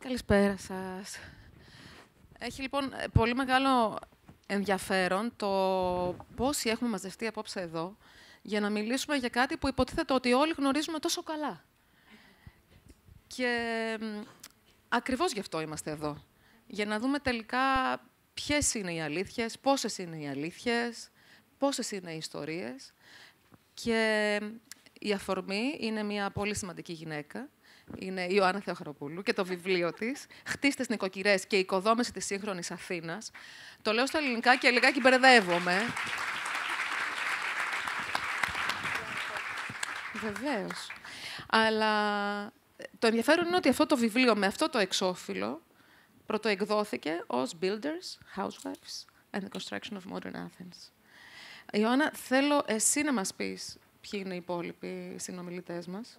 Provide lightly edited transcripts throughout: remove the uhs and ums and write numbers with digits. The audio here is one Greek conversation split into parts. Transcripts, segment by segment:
Καλησπέρα σας. Έχει λοιπόν πολύ μεγάλο ενδιαφέρον το πόσοι έχουμε μαζευτεί απόψε εδώ για να μιλήσουμε για κάτι που υποτίθεται ότι όλοι γνωρίζουμε τόσο καλά. Και ακριβώς γι' αυτό είμαστε εδώ. Για να δούμε τελικά ποιες είναι οι αλήθειες, πόσες είναι οι αλήθειες, πόσες είναι οι ιστορίες. Και η αφορμή είναι μια πολύ σημαντική γυναίκα. Είναι η Ιωάννα Θεοχαροπούλου και το βιβλίο της «Χτίστες νοικοκυρές και η οικοδόμηση της σύγχρονης Αθήνας». Το λέω στα ελληνικά και λιγάκι μπερδεύομαι. Βεβαίως. Αλλά το ενδιαφέρον είναι ότι αυτό το βιβλίο με αυτό το εξώφυλλο πρωτοεκδόθηκε ως Builders, Housewives and the Construction of Modern Athens. Ιωάννα, θέλω εσύ να μας πεις ποιοι είναι οι υπόλοιποι συνομιλητές μας.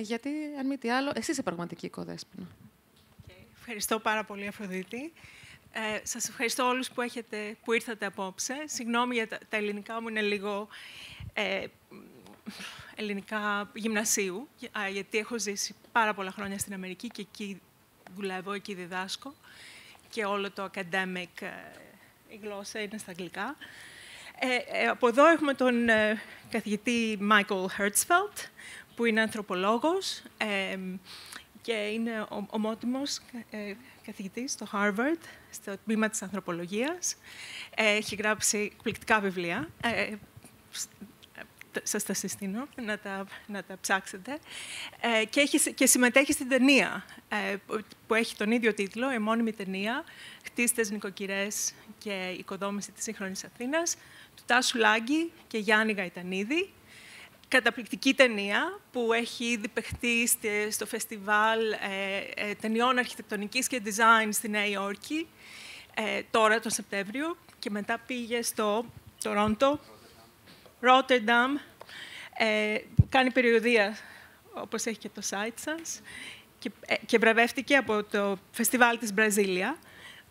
Γιατί, αν μη τι άλλο, εσύ είσαι πραγματική οικοδέσποινα. Ευχαριστώ πάρα πολύ, Αφροδίτη. Σας ευχαριστώ όλους που ήρθατε απόψε. Συγγνώμη για τα ελληνικά μου, είναι λίγο ελληνικά γυμνασίου, γιατί έχω ζήσει πάρα πολλά χρόνια στην Αμερική και εκεί δουλεύω, εκεί διδάσκω και όλο το academic, η γλώσσα είναι στα αγγλικά. Από εδώ έχουμε τον καθηγητή Michael Hertzfeld, που είναι ανθρωπολόγος και είναι ομότιμος καθηγητής στο Harvard, στο τμήμα της ανθρωπολογίας. Έχει γράψει εκπληκτικά βιβλία. Σας τα συστήνω να τα ψάξετε. Και συμμετέχει στην ταινία που έχει τον ίδιο τίτλο, η μόνιμη ταινία «Χτίστες νοικοκυρές και η οικοδόμηση της σύγχρονης Αθήνας», του Τάσου Λάγκη και Γιάννη Γαϊτανίδη. Καταπληκτική ταινία που έχει ήδη παιχτεί στο φεστιβάλ ταινιών αρχιτεκτονικής και design στη Νέα Υόρκη τώρα τον Σεπτέμβριο και μετά πήγε στο Τορόντο, Ρότερνταμ, κάνει περιοδεία όπως έχει και το site σας και βραβεύτηκε από το φεστιβάλ της Βραζίλια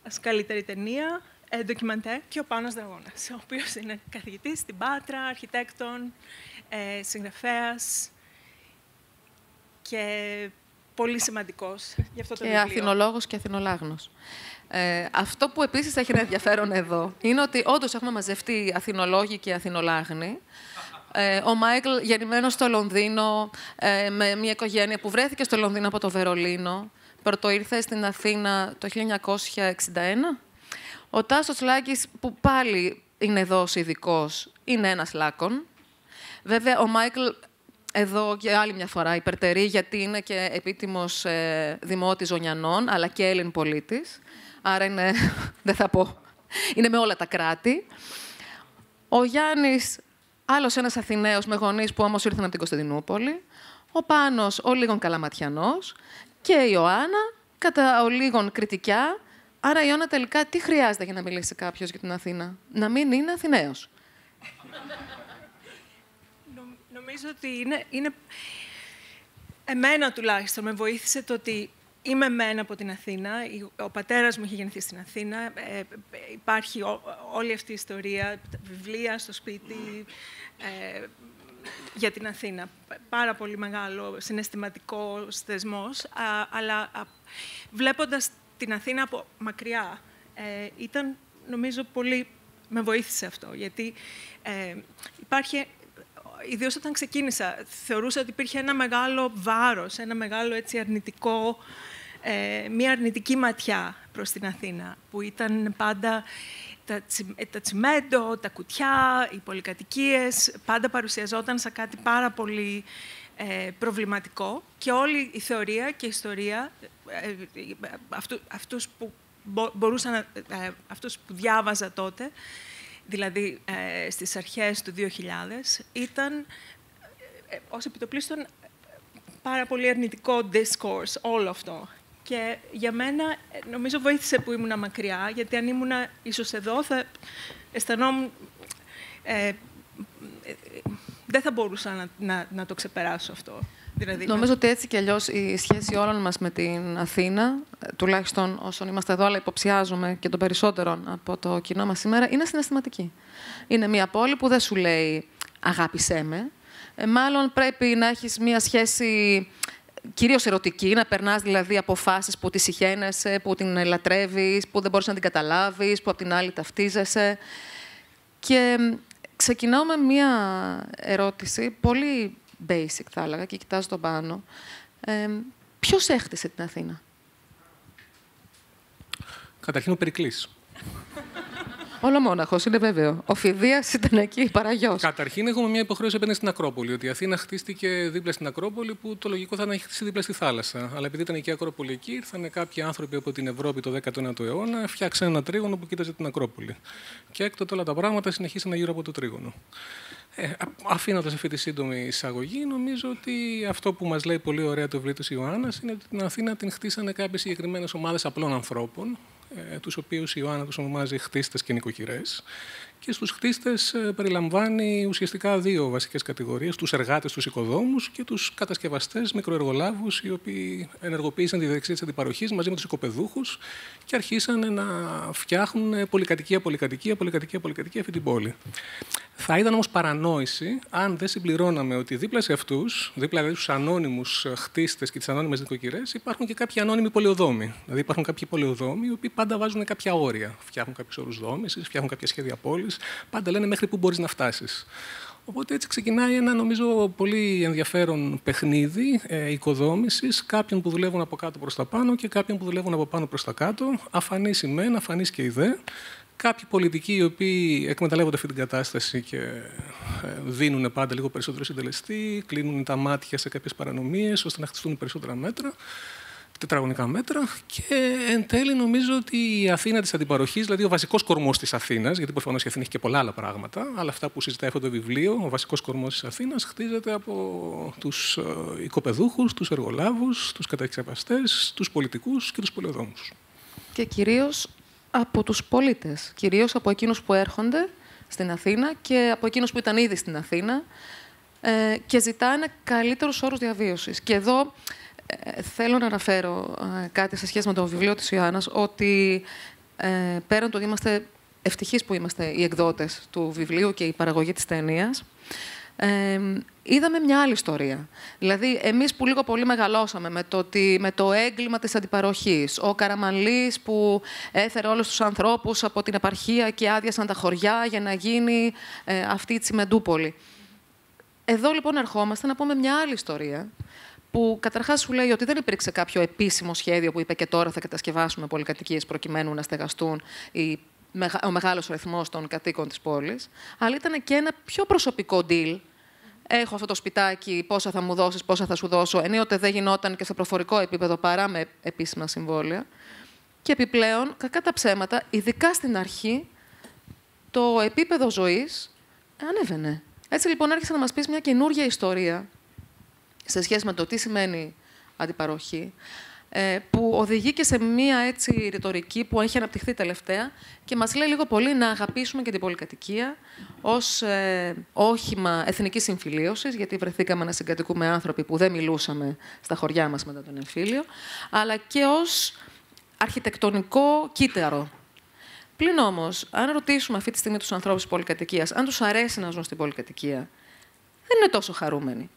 ως καλύτερη ταινία, ντοκιμαντέρ, και ο Πάνος Δραγώνας, ο οποίος είναι καθηγητής στην Πάτρα, αρχιτέκτον, συγγραφέας και πολύ σημαντικός για αυτό το βιβλίο. Και αθηνολόγος και αθηνολάγνος. Αυτό που επίσης έχει ένα ενδιαφέρον εδώ είναι ότι όντως έχουμε μαζευτεί αθηνολόγοι και αθηνολάγνοι. Ο Μάικλ, γεννημένος στο Λονδίνο, με μια οικογένεια που βρέθηκε στο Λονδίνο από το Βερολίνο, πρωτοήρθε στην Αθήνα το 1961. Ο Τάσος Λάγκης, που πάλι είναι εδώ ως ειδικός, είναι ένας Λάκων. Βέβαια, ο Μάικλ εδώ και άλλη μια φορά υπερτερεί, γιατί είναι και επίτιμος δημότης Ζωνιανών, αλλά και Έλλην πολίτης. Άρα είναι, δεν θα πω, είναι με όλα τα κράτη. Ο Γιάννης, άλλος ένας Αθηναίος με γονείς που όμως ήρθαν από την Κωνσταντινούπολη. Ο Πάνος, ο λίγον Καλαματιανός. Και η Ιωάννα, κατά ο λίγον Κρητικιά. Άρα, η Ιωάννα, τελικά, τι χρειάζεται για να μιλήσει κάποιος για την Αθήνα? Να μην είναι Αθηναίος. Νομίζω ότι είναι... Εμένα τουλάχιστον με βοήθησε το ότι είμαι μεν από την Αθήνα. Ο πατέρας μου είχε γεννηθεί στην Αθήνα. Υπάρχει όλη αυτή η ιστορία, βιβλία στο σπίτι για την Αθήνα. Πάρα πολύ μεγάλο συναισθηματικός θεσμός. Αλλά βλέποντας την Αθήνα από μακριά, ήταν, νομίζω, πολύ... Με βοήθησε αυτό, γιατί υπάρχει... Ιδίως όταν ξεκίνησα, θεωρούσα ότι υπήρχε ένα μεγάλο βάρος, ένα μεγάλο έτσι αρνητικό, μια αρνητική ματιά προς την Αθήνα, που ήταν πάντα τα τσιμέντο, τα κουτιά, οι πολυκατοικίες, πάντα παρουσιαζόταν σαν κάτι πάρα πολύ προβληματικό, και όλη η θεωρία και η ιστορία, αυτούς που διάβαζα τότε, δηλαδή στις αρχές του 2000, ήταν ως επιτοπλίστων πάρα πολύ αρνητικό discourse όλο αυτό. Και για μένα, νομίζω, βοήθησε που ήμουν μακριά, γιατί αν ήμουν ίσως εδώ, θα αισθανόμουν... δεν θα μπορούσα να το ξεπεράσω αυτό. Δηλαδή, νομίζω ότι έτσι κι αλλιώς η σχέση όλων μας με την Αθήνα, τουλάχιστον όσων είμαστε εδώ, αλλά υποψιάζομαι και των περισσότερων από το κοινό μας σήμερα, είναι συναισθηματική. Είναι μια πόλη που δεν σου λέει «αγάπησέ με». Μάλλον πρέπει να έχεις μια σχέση κυρίως ερωτική, να περνάς δηλαδή αποφάσεις που τις συχαίνεσαι, που την λατρεύεις, που δεν μπορείς να την καταλάβεις, που απ' την άλλη ταυτίζεσαι. Και ξεκινάω με μία ερώτηση, πολύ basic θα έλεγα, και κοιτάζω τον πάνω. Ποιος έχτισε την Αθήνα? Καταρχήν ο Περικλής. Ολομόναχος, είναι βέβαιο. Ο Φιδίας ήταν εκεί, παραγιός. Καταρχήν, έχουμε μια υποχρέωση απέναντι στην Ακρόπολη. Ότι η Αθήνα χτίστηκε δίπλα στην Ακρόπολη, που το λογικό θα ήταν να έχει χτίσει δίπλα στη θάλασσα. Αλλά επειδή ήταν και η Ακρόπολη εκεί, ήρθαν κάποιοι άνθρωποι από την Ευρώπη το 19ο αιώνα, φτιάξαν ένα τρίγωνο που κοίταζε την Ακρόπολη. Και έκτοτε όλα τα πράγματα συνεχίσαν γύρω από το τρίγωνο. Αφήνοντας αυτή τη σύντομη εισαγωγή, νομίζω ότι αυτό που μας λέει πολύ ωραία το βιβλίο της Ιωάννας είναι ότι την Αθήνα την χτίσανε κάποιες συγκεκριμένες ομάδες απλών ανθρώπων, τους οποίους η Ιωάννα τους ονομάζει χτίστες και νοικοκυρές. Και στους χτίστες περιλαμβάνει ουσιαστικά δύο βασικές κατηγορίες: τους εργάτες, τους οικοδόμους και τους κατασκευαστές, μικροεργολάβους, οι οποίοι ενεργοποίησαν τη διαδικασία της αντιπαροχής μαζί με τους οικοπεδούχους και αρχίσαν να φτιάχνουν πολυκατοικία αυτή την πόλη. Θα ήταν όμως παρανόηση αν δεν συμπληρώναμε ότι δίπλα σε αυτούς, δίπλα δηλαδή στους ανώνυμους χτίστες και τις ανώνυμες νοικοκυρές, υπάρχουν και κάποιοι ανώνυμοι πολεοδόμοι. Δηλαδή υπάρχουν κάποιοι πολεοδόμοι οι οποίοι πάντα βάζουν κάποια όρια. Φτιάχνουν κάποιους όρους δόμησης, φτιάχνουν κάποια σχέδια πόλης, πάντα λένε μέχρι πού μπορείς να φτάσεις. Οπότε έτσι ξεκινάει ένα, νομίζω, πολύ ενδιαφέρον παιχνίδι οικοδόμησης, κάποιων που δουλεύουν από κάτω προς τα πάνω και κάποιων που δουλεύουν από πάνω προς τα κάτω, αφανής η μεν, αφανής και η δε. Κάποιοι πολιτικοί οι οποίοι εκμεταλλεύονται αυτή την κατάσταση και δίνουν πάντα λίγο περισσότερο συντελεστή, κλείνουν τα μάτια σε κάποιες παρανομίες ώστε να χτιστούν περισσότερα μέτρα, τετραγωνικά μέτρα. Και εν τέλει νομίζω ότι η Αθήνα της αντιπαροχής, δηλαδή ο βασικός κορμός της Αθήνας, γιατί προφανώς η Αθήνα έχει και πολλά άλλα πράγματα, αλλά αυτά που συζητάει αυτό το βιβλίο, ο βασικός κορμός της Αθήνας χτίζεται από τους οικοπεδούχους, τους εργολάβους, τους κατασκευαστές, τους πολιτικούς και τους πολεοδόμους. Και κυρίως από τους πολίτες, κυρίως από εκείνους που έρχονται στην Αθήνα και από εκείνους που ήταν ήδη στην Αθήνα και ζητάνε καλύτερους όρους διαβίωσης. Και εδώ θέλω να αναφέρω κάτι σε σχέση με το βιβλίο της Ιωάννας, ότι πέραν του ότι είμαστε ευτυχείς που είμαστε οι εκδότες του βιβλίου και η παραγωγή της ταινίας, είδαμε μια άλλη ιστορία. Δηλαδή, εμείς που λίγο πολύ μεγαλώσαμε με το έγκλημα της αντιπαροχής, ο Καραμανλής που έφερε όλους τους ανθρώπους από την επαρχία και άδειασαν τα χωριά για να γίνει αυτή η Τσιμεντούπολη. Εδώ λοιπόν ερχόμαστε να πούμε μια άλλη ιστορία, που καταρχάς σου λέει ότι δεν υπήρξε κάποιο επίσημο σχέδιο που είπε και τώρα θα κατασκευάσουμε πολυκατοικίες προκειμένου να στεγαστούν ο μεγάλος αριθμός των κατοίκων της πόλης, αλλά ήταν και ένα πιο προσωπικό deal. Έχω αυτό το σπιτάκι, πόσα θα μου δώσεις, πόσα θα σου δώσω. Ενίοτε δεν γινόταν και σε προφορικό επίπεδο παρά με επίσημα συμβόλαια. Και επιπλέον, κακά τα ψέματα, ειδικά στην αρχή, το επίπεδο ζωής ανέβαινε. Έτσι λοιπόν άρχισε να μας πεις μια καινούργια ιστορία σε σχέση με το τι σημαίνει αντιπαροχή, που οδηγεί και σε μία έτσι ρητορική που έχει αναπτυχθεί τελευταία και μας λέει λίγο πολύ να αγαπήσουμε και την πολυκατοικία ως όχημα εθνικής συμφιλίωσης, γιατί βρεθήκαμε να συγκατοικούμε άνθρωποι που δεν μιλούσαμε στα χωριά μας μετά τον εμφύλιο, αλλά και ως αρχιτεκτονικό κύτταρο. Πλην όμως, αν ρωτήσουμε αυτή τη στιγμή τους ανθρώπους της πολυκατοικίας, αν τους αρέσει να ζουν στην πολυκατοικία, δεν είναι τόσο χαρούμενοι.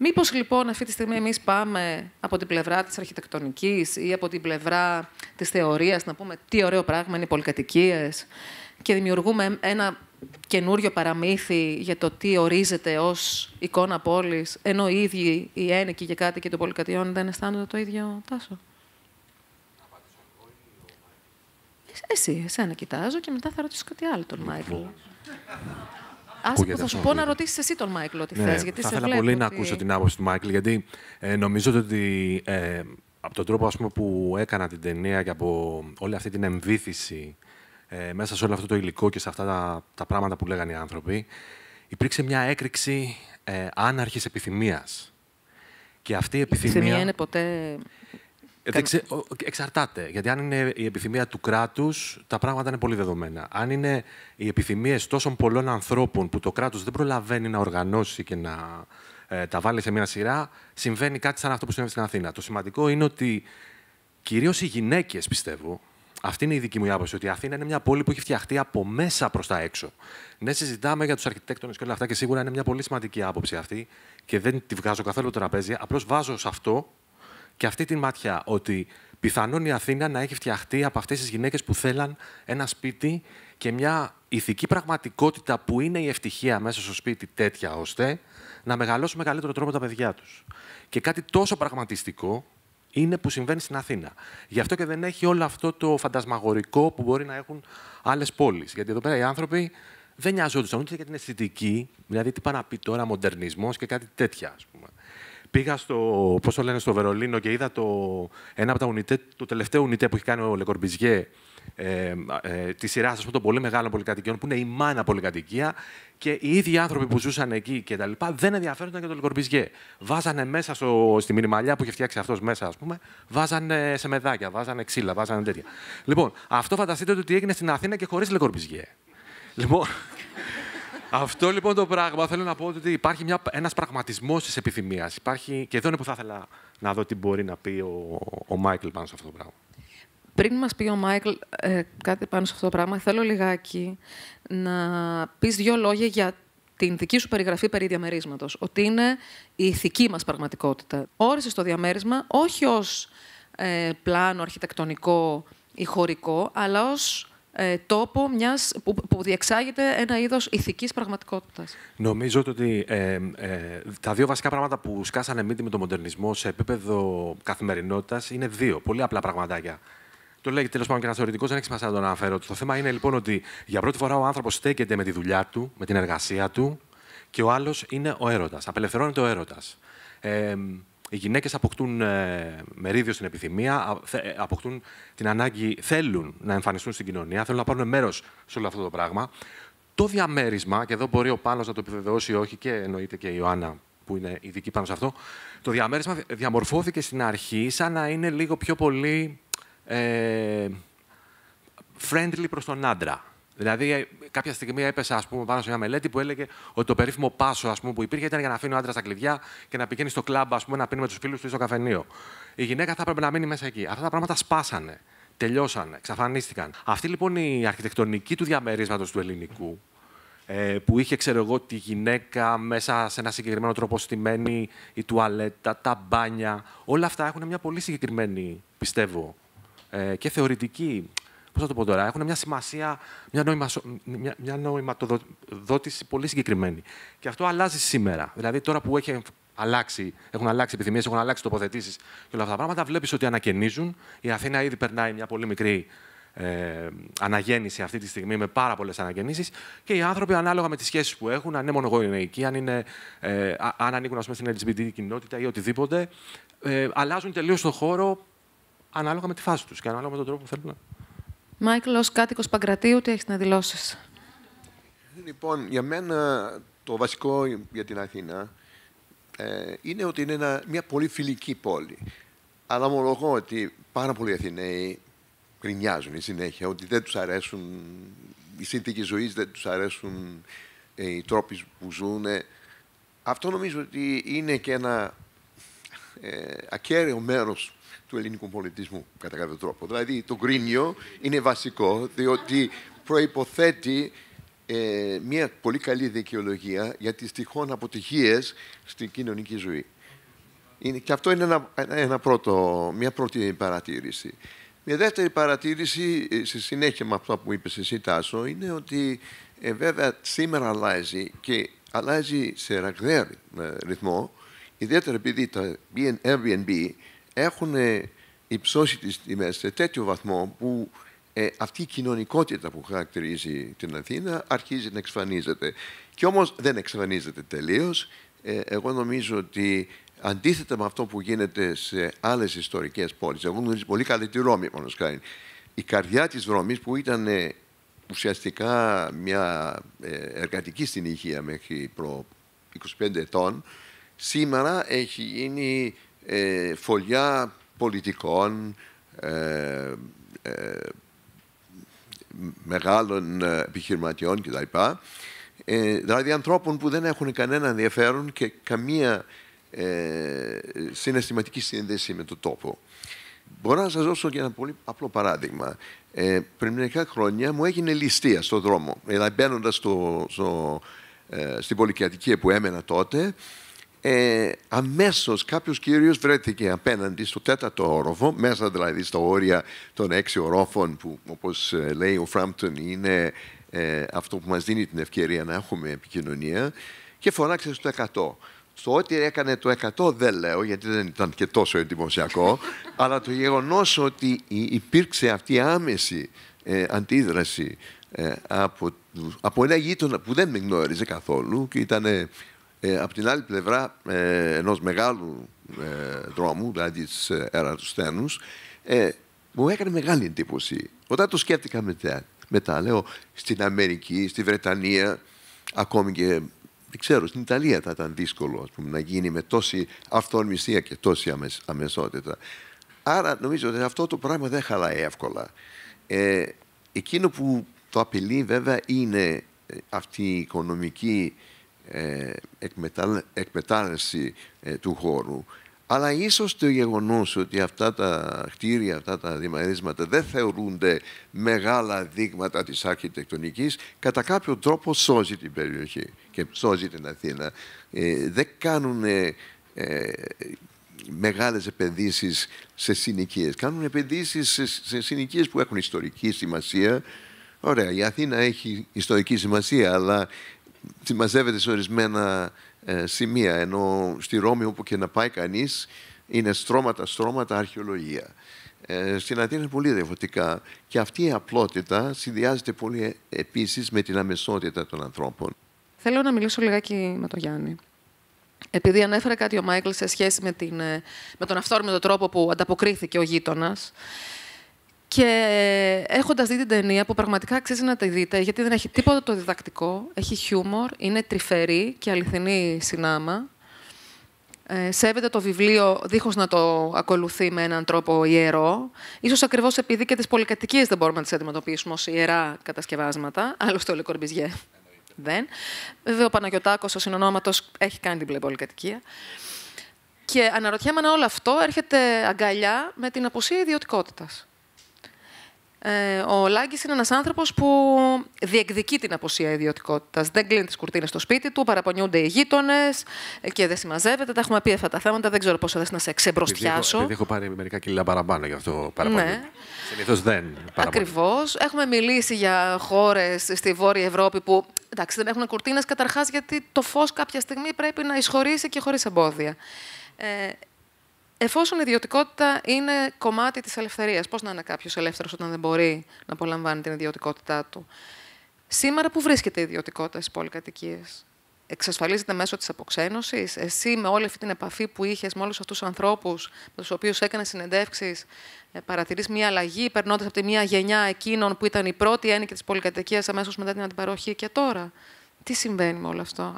Μήπως λοιπόν αυτή τη στιγμή εμείς πάμε από την πλευρά της αρχιτεκτονικής ή από την πλευρά της θεωρίας να πούμε τι ωραίο πράγμα είναι οι πολυκατοικίες και δημιουργούμε ένα καινούριο παραμύθι για το τι ορίζεται ως εικόνα πόλης, ενώ οι ίδιοι οι ένικοι και κάτοικοι των πολυκατοικιών δεν αισθάνονται το ίδιο, Τάσο? Εσένα κοιτάζω και μετά θα ρωτήσω κάτι άλλο τον Μάικλ. Άσε που θα σου πω να ρωτήσεις εσύ τον Μάικλ ό,τι θες, γιατί θα σε ήθελα βλέπω πολύ να ακούσω την άποψη του Μάικλ, γιατί νομίζω ότι από τον τρόπο που έκανα την ταινία και από όλη αυτή την εμβύθιση μέσα σε όλο αυτό το υλικό και σε αυτά τα πράγματα που λέγανε οι άνθρωποι, υπήρξε μια έκρηξη άναρχης επιθυμίας. Και αυτή η επιθυμία είναι ποτέ... Εξαρτάται. Γιατί αν είναι η επιθυμία του κράτους, τα πράγματα είναι πολύ δεδομένα. Αν είναι οι επιθυμίες τόσων πολλών ανθρώπων που το κράτος δεν προλαβαίνει να οργανώσει και να τα βάλει σε μια σειρά, συμβαίνει κάτι σαν αυτό που συνέβη στην Αθήνα. Το σημαντικό είναι ότι κυρίως οι γυναίκες, πιστεύω, αυτή είναι η δική μου άποψη, ότι η Αθήνα είναι μια πόλη που έχει φτιαχτεί από μέσα προς τα έξω. Ναι, συζητάμε για τους αρχιτέκτονες και όλα αυτά και σίγουρα είναι μια πολύ σημαντική άποψη αυτή και δεν τη βγάζω καθόλου το τραπέζι. Απλώς βάζω σε αυτό και αυτή την ματιά, ότι πιθανόν η Αθήνα να έχει φτιαχτεί από αυτές τις γυναίκες που θέλαν ένα σπίτι και μια ηθική πραγματικότητα που είναι η ευτυχία μέσα στο σπίτι τέτοια, ώστε να μεγαλώσουν με καλύτερο τρόπο τα παιδιά τους. Και κάτι τόσο πραγματιστικό είναι που συμβαίνει στην Αθήνα. Γι' αυτό και δεν έχει όλο αυτό το φαντασμαγορικό που μπορεί να έχουν άλλες πόλεις. Γιατί εδώ πέρα οι άνθρωποι δεν νοιάζονταν ούτε για την αισθητική, δηλαδή τι πάει να πει τώρα μοντερνισμός και κάτι τέτοια, ας πούμε. Πήγα στο Βερολίνο και είδα ένα από τα ουνιτέ, το τελευταίο ουνιτέ που έχει κάνει ο Le Corbusier, τη σειρά των πολύ μεγάλων πολυκατοικιών, που είναι η μάνα πολυκατοικία, και οι ίδιοι άνθρωποι που ζούσαν εκεί και τα λοιπά δεν ενδιαφέρονταν για τον Le Corbusier. Βάζανε μέσα στη μινιμαλιά που είχε φτιάξει αυτός μέσα, ας πούμε, βάζανε σεμεδάκια, βάζανε ξύλα, βάζανε τέτοια. Λοιπόν, αυτό φανταστείτε ότι έγινε στην Αθήνα και χωρίς Le Corbusier. Λοιπόν, αυτό λοιπόν το πράγμα θέλω να πω ότι υπάρχει ένας πραγματισμός της επιθυμίας. Υπάρχει, και εδώ είναι που θα ήθελα να δω τι μπορεί να πει ο Μάικλ πάνω σε αυτό το πράγμα. Πριν μας πει ο Μάικλ κάτι πάνω σε αυτό το πράγμα, θέλω λιγάκι να πεις δύο λόγια για την δική σου περιγραφή περί διαμερίσματος. Ότι είναι η ηθική μας πραγματικότητα. Όρισες το διαμέρισμα όχι ως πλάνο αρχιτεκτονικό ή χωρικό, αλλά ως τόπο που διεξάγεται ένα είδος ηθικής πραγματικότητας. Νομίζω ότι τα δύο βασικά πράγματα που σκάσανε μύτη με τον μοντερνισμό σε επίπεδο καθημερινότητας είναι δύο πολύ απλά πραγματάκια. Το λέει τέλος πάντων και ένας θεωρητικός, δεν έχει σημασία να τον αναφέρω. Το θέμα είναι λοιπόν ότι για πρώτη φορά ο άνθρωπος στέκεται με τη δουλειά του, με την εργασία του, και ο άλλος είναι ο έρωτας. Απελευθερώνεται ο έρωτας. Οι γυναίκες αποκτούν μερίδιο στην επιθυμία, αποκτούν την ανάγκη, θέλουν να εμφανιστούν στην κοινωνία, θέλουν να πάρουν μέρος σε όλο αυτό το πράγμα. Το διαμέρισμα, και εδώ μπορεί ο Πάνος να το επιβεβαιώσει ή όχι, και εννοείται και η Ιωάννα που είναι ειδική πάνω σε αυτό, το διαμέρισμα διαμορφώθηκε στην αρχή σαν να είναι λίγο πιο πολύ friendly προς τον άντρα. Δηλαδή, κάποια στιγμή έπεσα, ας πούμε, πάνω σε μια μελέτη που έλεγε ότι το περίφημο πάσο, ας πούμε, που υπήρχε ήταν για να αφήνει ο άντρας τα κλειδιά και να πηγαίνει στο κλαμπ, ας πούμε, να πίνει με τους φίλους του στο καφενείο. Η γυναίκα θα έπρεπε να μείνει μέσα εκεί. Αυτά τα πράγματα σπάσανε, τελειώσανε, εξαφανίστηκαν. Αυτή λοιπόν η αρχιτεκτονική του διαμερίσματος του ελληνικού, που είχε, ξέρω εγώ, τη γυναίκα μέσα σε ένα συγκεκριμένο τρόπο στημένη, η τουαλέτα, τα μπάνια, όλα αυτά έχουν μια πολύ συγκεκριμένη, πιστεύω, και θεωρητική. Πώς θα το πω τώρα, έχουν μια σημασία, μια νοηματοδότηση πολύ συγκεκριμένη. Και αυτό αλλάζει σήμερα. Δηλαδή, τώρα που έχουν αλλάξει επιθυμίες, έχουν αλλάξει τοποθετήσεις και όλα αυτά τα πράγματα, βλέπεις ότι ανακαινίζουν. Η Αθήνα ήδη περνάει μια πολύ μικρή αναγέννηση αυτή τη στιγμή, με πάρα πολλές αναγεννήσεις. Και οι άνθρωποι, ανάλογα με τις σχέσεις που έχουν, αν είναι μονογονεϊκοί, αν ανήκουν, ας πούμε, στην LGBT κοινότητα ή οτιδήποτε, αλλάζουν τελείως τον χώρο ανάλογα με τη φάση τους και ανάλογα με τον τρόπο που θέλουν. Μάικλ, ως κάτοικος Παγκρατίου, τι έχεις να δηλώσεις? Λοιπόν, για μένα το βασικό για την Αθήνα είναι ότι είναι μια πολύ φιλική πόλη. Αλλά ομολογώ ότι πάρα πολλοί Αθηναίοι γκρινιάζουν συνέχεια ότι δεν τους αρέσουν οι συνθήκες ζωής, δεν τους αρέσουν οι τρόποι που ζουν. Αυτό νομίζω ότι είναι και ένα ακέραιο μέρος του ελληνικού πολιτισμού, κατά κάποιο τρόπο. Δηλαδή, το γκρίνιο είναι βασικό, διότι προϋποθέτει μια πολύ καλή δικαιολογία για τις τυχόν αποτυχίες στην κοινωνική ζωή. Και αυτό είναι μια πρώτη παρατήρηση. Μια δεύτερη παρατήρηση, στη συνέχεια με αυτό που είπες εσύ, Τάσο, είναι ότι βέβαια σήμερα αλλάζει και αλλάζει σε ραγδαία ρυθμό, ιδιαίτερα επειδή τα Airbnb έχουν υψώσει τις τιμές σε τέτοιο βαθμό που αυτή η κοινωνικότητα που χαρακτηρίζει την Αθήνα αρχίζει να εξαφανίζεται. Και όμως δεν εξαφανίζεται τελείως. Εγώ νομίζω ότι αντίθετα με αυτό που γίνεται σε άλλες ιστορικές πόλεις, εγώ γνωρίζω πολύ καλά τη Ρώμη, μόνος χάρη. Η καρδιά της Ρώμης, που ήταν ουσιαστικά μια εργατική συνοικία μέχρι προ 25 ετών, σήμερα έχει γίνει φωλιά πολιτικών, μεγάλων επιχειρηματιών κτλ. Δηλαδή ανθρώπων που δεν έχουν κανένα ενδιαφέρον και καμία συναισθηματική σύνδεση με τον τόπο. Μπορώ να σας δώσω και ένα πολύ απλό παράδειγμα. Πριν μερικά χρόνια μου έγινε ληστεία στον δρόμο. Δηλαδή, μπαίνοντας στην πολυκατοικία που έμενα τότε, αμέσως κάποιος κύριος βρέθηκε απέναντι στο 4ο όροφο, μέσα δηλαδή στα όρια των 6 ορόφων, που όπως λέει ο Frampton είναι αυτό που μας δίνει την ευκαιρία να έχουμε επικοινωνία, και φωνάξε στο 100. Στο ότι έκανε το 100 δεν λέω, γιατί δεν ήταν και τόσο εντυπωσιακό, αλλά το γεγονός ότι υπήρξε αυτή η άμεση αντίδραση από ένα γείτονα που δεν με γνώριζε καθόλου και ήταν από την άλλη πλευρά ενός μεγάλου δρόμου, δηλαδή της Ερατοσθένους, μου έκανε μεγάλη εντύπωση. Όταν το σκέφτηκα μετά, λέω, στην Αμερική, στη Βρετανία, ακόμη και, δεν ξέρω, στην Ιταλία θα ήταν δύσκολο, ας πούμε, να γίνει με τόση αυθορμησία και τόση αμεσότητα. Άρα νομίζω ότι αυτό το πράγμα δεν χαλάει εύκολα. Εκείνο που το απειλεί βέβαια είναι αυτή η οικονομική εκμετάλλευση του χώρου. Αλλά ίσως το γεγονός ότι αυτά τα κτίρια, αυτά τα διαμερίσματα δεν θεωρούνται μεγάλα δείγματα της αρχιτεκτονικής, κατά κάποιο τρόπο σώζει την περιοχή και σώζει την Αθήνα. Δεν κάνουν μεγάλες επενδύσεις σε συνοικίες. Κάνουν επενδύσεις σε συνοικίες που έχουν ιστορική σημασία. Ωραία, η Αθήνα έχει ιστορική σημασία, αλλά συμμαζεύεται σε ορισμένα σημεία, ενώ στη Ρώμη, όπου και να πάει κανείς, είναι στρώματα αρχαιολογία. Στην Αθήνα είναι πολύ διαφορετικά και αυτή η απλότητα συνδυάζεται πολύ επίσης με την αμεσότητα των ανθρώπων. Θέλω να μιλήσω λιγάκι με τον Γιάννη. Επειδή ανέφερε κάτι ο Μάικλ σε σχέση με τον αυθόρμητο τρόπο που ανταποκρίθηκε ο γείτονας, και έχοντας δει την ταινία, που πραγματικά αξίζει να τη δείτε, γιατί δεν έχει τίποτα το διδακτικό, έχει χιούμορ, είναι τρυφερή και αληθινή συνάμα. Σέβεται το βιβλίο δίχως να το ακολουθεί με έναν τρόπο ιερό. Ίσως ακριβώς επειδή και τις πολυκατοικίες δεν μπορούμε να τις αντιμετωπίσουμε ως ιερά κατασκευάσματα. Άλλωστε ο Le Corbusier δεν. Βέβαια ο Παναγιωτάκος, ο συνονόματος, έχει κάνει την πολυκατοικία. Και αναρωτιέμαι αν όλο αυτό έρχεται αγκαλιά με την απουσία ιδιωτικότητας. Ο Λάγκης είναι ένας άνθρωπος που διεκδικεί την απουσία ιδιωτικότητας. Δεν κλείνει τις κουρτίνες στο σπίτι του, παραπονιούνται οι γείτονες και δεν συμμαζεύεται. Τα έχουμε πει αυτά τα θέματα. Δεν ξέρω πόσο θες να σε ξεμπροστιάσω. Επειδή έχω πάρει μερικά κιλά παραπάνω, γι' αυτό παραπονιούνται. Ναι. Συνήθως δεν παραπονιούνται. Ακριβώς. Έχουμε μιλήσει για χώρες στη Βόρεια Ευρώπη που, εντάξει, δεν έχουν κουρτίνες καταρχάς γιατί το φως κάποια στιγμή πρέπει να εισχωρήσει και χωρίς εμπόδια. Εφόσον η ιδιωτικότητα είναι κομμάτι της ελευθερίας, πώς να είναι κάποιος ελεύθερος όταν δεν μπορεί να απολαμβάνει την ιδιωτικότητά του. Σήμερα που βρίσκεται η ιδιωτικότητα στις πολυκατοικίες? Εξασφαλίζεται μέσω της αποξένωσης? Εσύ με όλη αυτή την επαφή που είχες με όλους αυτούς τους ανθρώπους με τους οποίους έκανες συνεντεύξεις, παρατηρείς μια αλλαγή, περνώντας από τη μια γενιά εκείνων που ήταν η πρώτη ένοικη της πολυκατοικίας αμέσως μετά την αντιπαροχή και τώρα? Τι συμβαίνει με όλο αυτό?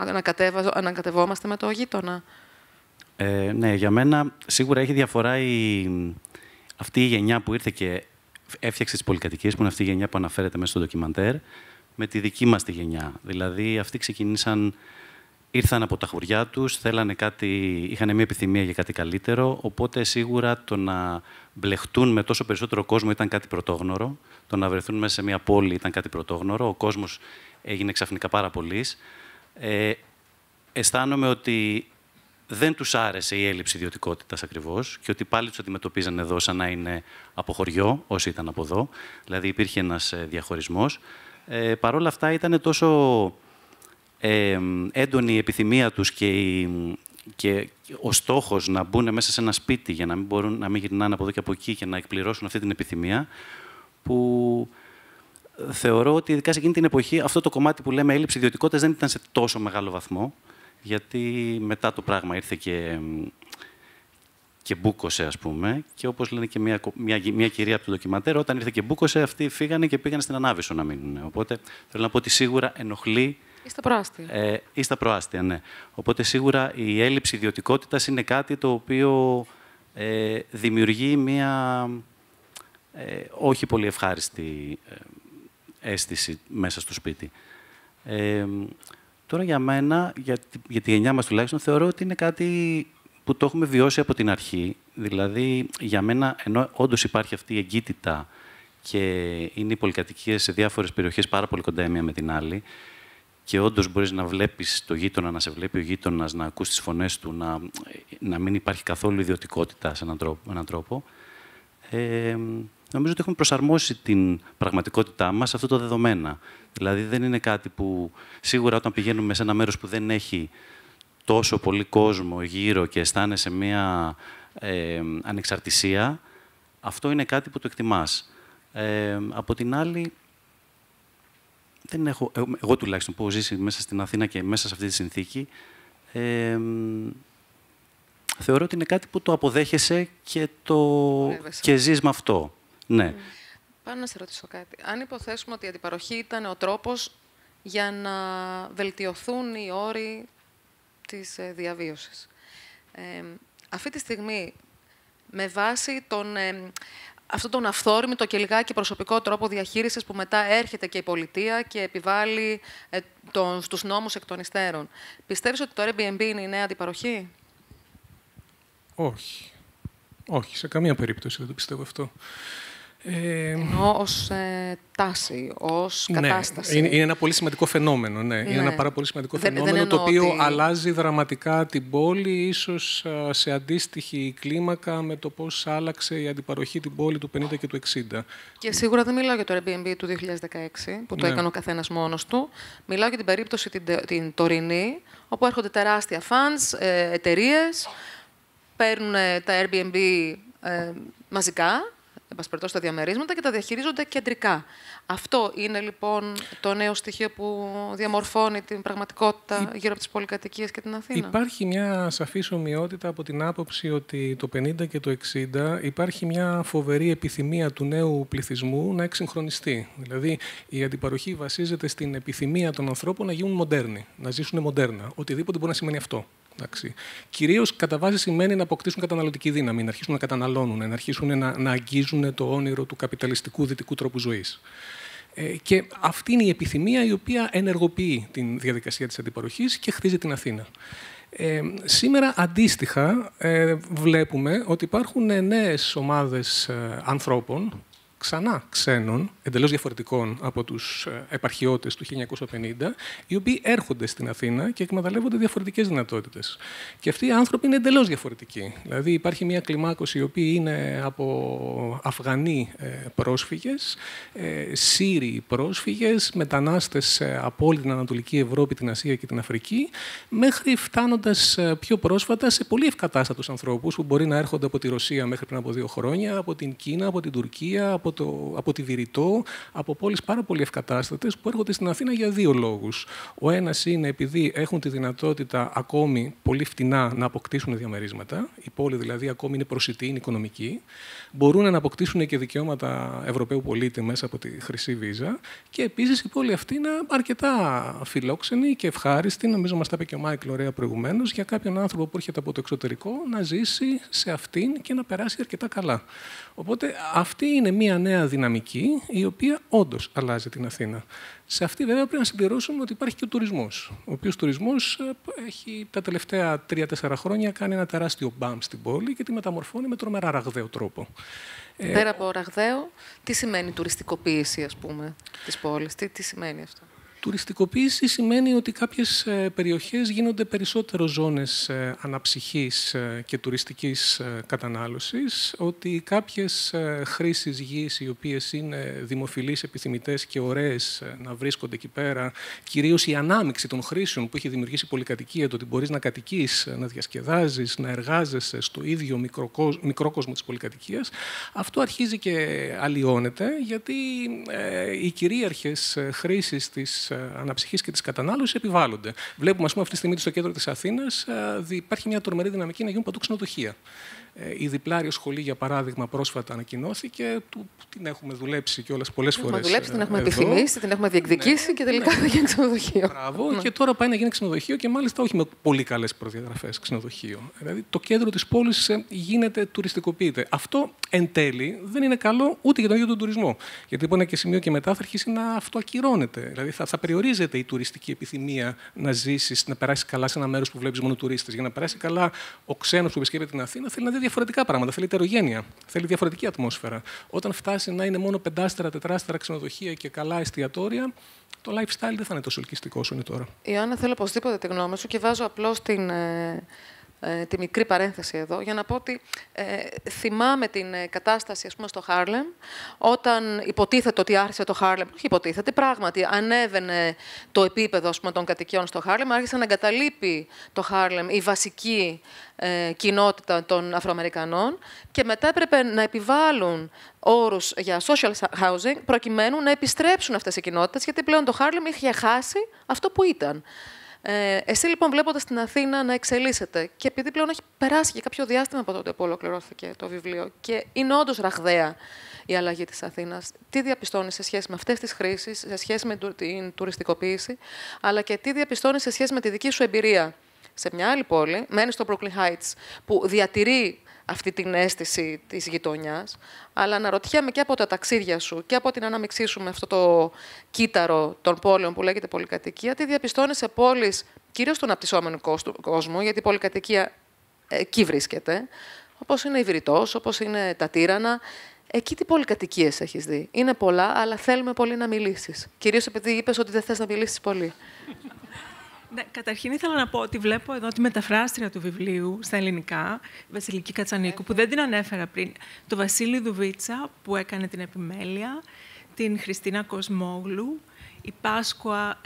Ανακατευόμαστε με το γείτονα? Ναι, για μένα σίγουρα έχει διαφορά αυτή η γενιά που ήρθε και έφτιαξε τις πολυκατοικίες, που είναι αυτή η γενιά που αναφέρεται μέσα στο ντοκιμαντέρ, με τη δική μας τη γενιά. Δηλαδή, αυτοί ήρθαν από τα χωριά τους, είχαν μια επιθυμία για κάτι καλύτερο, οπότε σίγουρα το να μπλεχτούν με τόσο περισσότερο κόσμο ήταν κάτι πρωτόγνωρο, το να βρεθούν μέσα σε μια πόλη ήταν κάτι πρωτόγνωρο, ο κόσμος έγινε ξαφνικά πάρα πολύς. Αισθάνομαι ότι δεν τους άρεσε η έλλειψη ιδιωτικότητας ακριβώς και ότι πάλι τους αντιμετωπίζαν εδώ σαν να είναι από χωριό, όσοι ήταν από εδώ. Δηλαδή υπήρχε ένας διαχωρισμός. Παρ' όλα αυτά ήταν τόσο έντονη η επιθυμία τους και ο στόχος να μπουν μέσα σε ένα σπίτι για να μην μπορούν να μην γυρνάνε από εδώ και από εκεί και να εκπληρώσουν αυτή την επιθυμία, που θεωρώ ότι ειδικά σε εκείνη την εποχή αυτό το κομμάτι που λέμε έλλειψη ιδιωτικότητας δεν ήταν σε τόσο μεγάλο βαθμό. Γιατί μετά το πράγμα ήρθε και μπούκωσε, ας πούμε. Και όπως λένε και μια κυρία από το ντοκιμαντέρ, όταν ήρθε και μπούκωσε, αυτοί φύγανε και πήγανε στην Ανάβησο να μείνουν. Οπότε θέλω να πω ότι σίγουρα ενοχλεί. Ή στα προάστια. Ή στα προάστια, ναι. Οπότε σίγουρα η έλλειψη ιδιωτικότητας είναι κάτι το οποίο δημιουργεί μια όχι πολύ ευχάριστη αίσθηση μέσα στο σπίτι. Τώρα για μένα, για τη γενιά μας τουλάχιστον, θεωρώ ότι είναι κάτι που το έχουμε βιώσει από την αρχή. Δηλαδή, για μένα, ενώ όντως υπάρχει αυτή η εγκύτητα και είναι οι πολυκατοικίες σε διάφορες περιοχές πάρα πολύ κοντά η μία με την άλλη, και όντως μπορείς να βλέπεις το γείτονα, να σε βλέπει ο γείτονας, να ακούς τις φωνές του, να μην υπάρχει καθόλου ιδιωτικότητα σε έναν τρόπο. Νομίζω ότι έχουμε προσαρμόσει την πραγματικότητά μας σε αυτό το δεδομένα. Δηλαδή, δεν είναι κάτι που σίγουρα όταν πηγαίνουμε σε ένα μέρος που δεν έχει τόσο πολύ κόσμο γύρω και αισθάνεσαι μια ανεξαρτησία, αυτό είναι κάτι που το εκτιμάς. Από την άλλη, δεν έχω, εγώ τουλάχιστον που έχω ζήσει μέσα στην Αθήνα και μέσα σε αυτή τη συνθήκη, θεωρώ ότι είναι κάτι που το αποδέχεσαι και ζεις με αυτό. Ναι. Πάνω να σε ρωτήσω κάτι. Αν υποθέσουμε ότι η αντιπαροχή ήταν ο τρόπος για να βελτιωθούν οι όροι της διαβίωσης. Αυτή τη στιγμή, με βάση αυτόν τον αυθόρμητο και λιγάκι προσωπικό τρόπο διαχείρισης που μετά έρχεται και η πολιτεία και επιβάλλει στους νόμους εκ των υστέρων, πιστεύεις ότι το Airbnb είναι η νέα αντιπαροχή? Όχι. Όχι, σε καμία περίπτωση δεν το πιστεύω αυτό. Ενώ ως τάση, ως κατάσταση. Είναι ένα πολύ σημαντικό φαινόμενο. Ναι. Είναι ένα πάρα πολύ σημαντικό φαινόμενο, το οποίο αλλάζει δραματικά την πόλη, ίσως σε αντίστοιχη κλίμακα με το πώς άλλαξε η αντιπαροχή την πόλη του 50 και του 60. Και σίγουρα δεν μιλάω για το Airbnb του 2016, που το έκανε ο καθένας μόνος του. Μιλάω για την περίπτωση την τωρινή, όπου έρχονται τεράστια funds, εταιρείες, παίρνουν τα Airbnb μαζικά, στα διαμερίσματα και τα διαχειρίζονται κεντρικά. Αυτό είναι λοιπόν το νέο στοιχείο που διαμορφώνει την πραγματικότητα γύρω από τις πολυκατοικίες και την Αθήνα? Υπάρχει μια σαφής ομοιότητα από την άποψη ότι το 50 και το 60 υπάρχει μια φοβερή επιθυμία του νέου πληθυσμού να εξυγχρονιστεί. Δηλαδή, η αντιπαροχή βασίζεται στην επιθυμία των ανθρώπων να γίνουν μοντέρνοι, να ζήσουν μοντέρνα. Οτιδήποτε μπορεί να σημαίνει αυτό. Κυρίως κατά βάση σημαίνει να αποκτήσουν καταναλωτική δύναμη, να αρχίσουν να καταναλώνουν, να αρχίσουν να αγγίζουν το όνειρο του καπιταλιστικού δυτικού τρόπου ζωής. Και αυτή είναι η επιθυμία η οποία ενεργοποιεί την διαδικασία της αντιπαροχής και χτίζει την Αθήνα. Σήμερα, αντίστοιχα, βλέπουμε ότι υπάρχουν νέες ομάδες ανθρώπων, ξανά ξένων, εντελώς διαφορετικών από τους επαρχιώτες του 1950, οι οποίοι έρχονται στην Αθήνα και εκμεταλλεύονται διαφορετικές δυνατότητες. Και αυτοί οι άνθρωποι είναι εντελώς διαφορετικοί. Δηλαδή, υπάρχει μια κλιμάκωση η οποία είναι από Αφγανοί πρόσφυγες, Σύριοι πρόσφυγες, μετανάστες από όλη την Ανατολική Ευρώπη, την Ασία και την Αφρική, μέχρι φτάνοντας πιο πρόσφατα σε πολύ ευκατάστατους ανθρώπους που μπορεί να έρχονται από τη Ρωσία μέχρι πριν από 2 χρόνια, από την Κίνα, από την Τουρκία, από τη Βηρητό, από πόλεις πάρα πολύ ευκατάστατες που έρχονται στην Αθήνα για 2 λόγους. Ο ένας είναι επειδή έχουν τη δυνατότητα ακόμη πολύ φτηνά να αποκτήσουν διαμερίσματα. Η πόλη δηλαδή ακόμη είναι προσιτή, είναι οικονομική. Μπορούν να αποκτήσουν και δικαιώματα Ευρωπαίου πολίτη μέσα από τη χρυσή βίζα. Και επίσης η πόλη αυτή είναι αρκετά φιλόξενη και ευχάριστη. Νομίζω μας τα είπε και ο Μάικλ ωραία προηγουμένως, για κάποιον άνθρωπο που έρχεται από το εξωτερικό να ζήσει σε αυτήν και να περάσει αρκετά καλά. Οπότε αυτή είναι μια νέα δυναμική η οποία όντως αλλάζει την Αθήνα. Σε αυτή βέβαια πρέπει να συμπληρώσουμε ότι υπάρχει και ο τουρισμός, ο οποίος τουρισμός έχει τα τελευταία 3-4 χρόνια κάνει ένα τεράστιο μπαμ στην πόλη και τη μεταμορφώνει με τρομερά ραγδαίο τρόπο. Πέρα από ραγδαίο, τι σημαίνει τουριστικοποίηση, ας πούμε, της πόλης, τι σημαίνει αυτό? Τουριστικοποίηση σημαίνει ότι κάποιες περιοχές γίνονται περισσότερο ζώνες αναψυχής και τουριστικής κατανάλωσης, ότι κάποιες χρήσεις γης οι οποίες είναι δημοφιλείς, επιθυμητές και ωραίες να βρίσκονται εκεί πέρα, κυρίως η ανάμειξη των χρήσεων που έχει δημιουργήσει η πολυκατοικία, το ότι μπορείς να κατοικείς, να διασκεδάζεις, να εργάζεσαι στο ίδιο μικρό κόσμο της πολυκατοικίας, αυτό αρχίζει και αλλοιώνεται, γιατί οι κυρίαρχες χρήσεις της αναψυχής και της κατανάλωσης επιβάλλονται. Βλέπουμε, ας πούμε, αυτή τη στιγμή στο κέντρο της Αθήνας υπάρχει μια τρομερή δυναμική να γίνουν παντού ξενοδοχεία. Η διπλάριο σχολή, για παράδειγμα, πρόσφατα ανακοινώθηκε. Την έχουμε δουλέψει κιόλας πολλές φορές. Την έχουμε δουλέψει, την έχουμε επιθυμήσει, την έχουμε διεκδικήσει και τελικά θα γίνει ξενοδοχείο. Μπράβο, και τώρα πάει να γίνει ξενοδοχείο και μάλιστα όχι με πολύ καλές προδιαγραφές ξενοδοχείο. Δηλαδή το κέντρο της πόλης τουριστικοποιείται. Αυτό εν τέλει δεν είναι καλό ούτε για τον ίδιο τον τουρισμό. Γιατί μπορεί και σημείο και μετά θα αρχίσει να αυτοακυρώνεται. Δηλαδή θα περιορίζεται η τουριστική επιθυμία να ζήσεις, να περάσεις καλά σε ένα μέρος που βλέπεις μόνο τουρίστες. Για να περάσει καλά ο ξένος που επισκέπτεται την Αθήνα θέλει να δει διαφορετικά πράγματα. Θέλει ετερογένεια. Θέλει διαφορετική ατμόσφαιρα. Όταν φτάσει να είναι μόνο 5-4 ξενοδοχεία και καλά εστιατόρια, το lifestyle δεν θα είναι τόσο ελκυστικό όσο είναι τώρα. Ιωάννα, θέλω οπωσδήποτε τη γνώμη σου και βάζω απλώς τη μικρή παρένθεση εδώ, για να πω ότι θυμάμαι την κατάσταση, ας πούμε, στο Χάρλεμ, όταν υποτίθεται ότι άρχισε το Χάρλεμ, όχι υποτίθεται, πράγματι ανέβαινε το επίπεδο, ας πούμε, των κατοικιών στο Χάρλεμ, άρχισε να εγκαταλείπει το Χάρλεμ η βασική κοινότητα των Αφροαμερικανών και μετά έπρεπε να επιβάλλουν όρους για social housing προκειμένου να επιστρέψουν αυτές οι κοινότητες, γιατί πλέον το Χάρλεμ είχε χάσει αυτό που ήταν. Εσύ λοιπόν βλέποντας την Αθήνα να εξελίσσεται και επειδή πλέον έχει περάσει και κάποιο διάστημα από τότε που ολοκληρώθηκε το βιβλίο και είναι όντως ραγδαία η αλλαγή της Αθήνας, τι διαπιστώνεις σε σχέση με αυτές τις χρήσεις, σε σχέση με την τουριστικοποίηση, αλλά και τι διαπιστώνεις σε σχέση με τη δική σου εμπειρία σε μια άλλη πόλη, μένεις στο Brooklyn Heights, που διατηρεί αυτή την αίσθηση της γειτονιάς, αλλά αναρωτιέμαι και από τα ταξίδια σου και από την ανάμειξή σου με αυτό το κύτταρο των πόλεων που λέγεται πολυκατοικία, τι διαπιστώνεις σε πόλεις, κυρίως στον αναπτυσσόμενο κόσμο, γιατί η πολυκατοικία εκεί βρίσκεται, όπως είναι η Βηρητός, όπως είναι τα Τύρανα. Εκεί τι πολυκατοικίες έχεις δει? Είναι πολλά, αλλά θέλουμε πολύ να μιλήσεις. Κυρίως επειδή είπες ότι δεν θες να μιλήσεις πολύ. Ναι, καταρχήν ήθελα να πω ότι βλέπω εδώ τη μεταφράστρια του βιβλίου στα ελληνικά, Βασιλική Κατσανίκου, που δεν την ανέφερα πριν. Το Βασίλη Δουβίτσα, που έκανε την επιμέλεια, την Χριστίνα Κοσμόγλου, η Πάσκουα.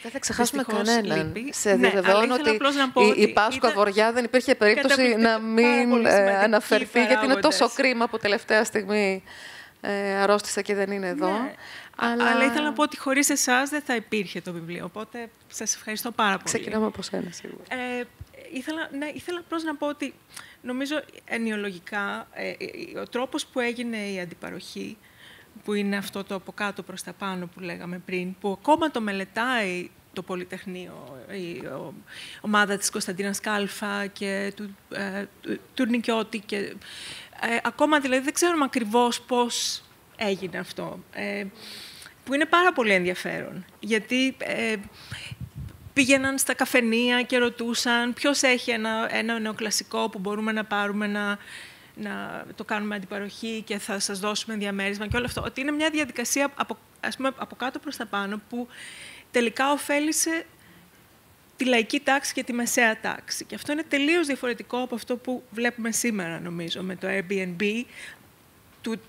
Δεν θα ξεχάσουμε κανέναν. Σε ναι, διαβεβαιώνω ότι η Πάσκουα Βοριά δεν υπήρχε περίπτωση να μην αναφερθεί, γιατί είναι τόσο κρίμα που τελευταία στιγμή αρρώστησα και δεν είναι εδώ. Ναι. Αλλά ήθελα να πω ότι χωρίς εσάς δεν θα υπήρχε το βιβλίο, οπότε σας ευχαριστώ πάρα πολύ. Ξεκινάμε από σένα, σίγουρα. Ήθελα απλώς να πω ότι νομίζω ενοιολογικά ο τρόπος που έγινε η αντιπαροχή, που είναι αυτό το από κάτω προς τα πάνω που λέγαμε πριν, που ακόμα το μελετάει το Πολυτεχνείο, η ομάδα της Κωνσταντίνας Κάλφα και του Νικιώτη. Και, ακόμα δηλαδή δεν ξέρουμε ακριβώς πώς έγινε αυτό, που είναι πάρα πολύ ενδιαφέρον. Γιατί πήγαιναν στα καφενεία και ρωτούσαν ποιος έχει ένα νεοκλασικό που μπορούμε να πάρουμε να το κάνουμε αντιπαροχή και θα σας δώσουμε διαμέρισμα και όλο αυτό. Ότι είναι μια διαδικασία από κάτω προς τα πάνω που τελικά ωφέλησε τη λαϊκή τάξη και τη μεσαία τάξη. Και αυτό είναι τελείως διαφορετικό από αυτό που βλέπουμε σήμερα, νομίζω, με το Airbnb,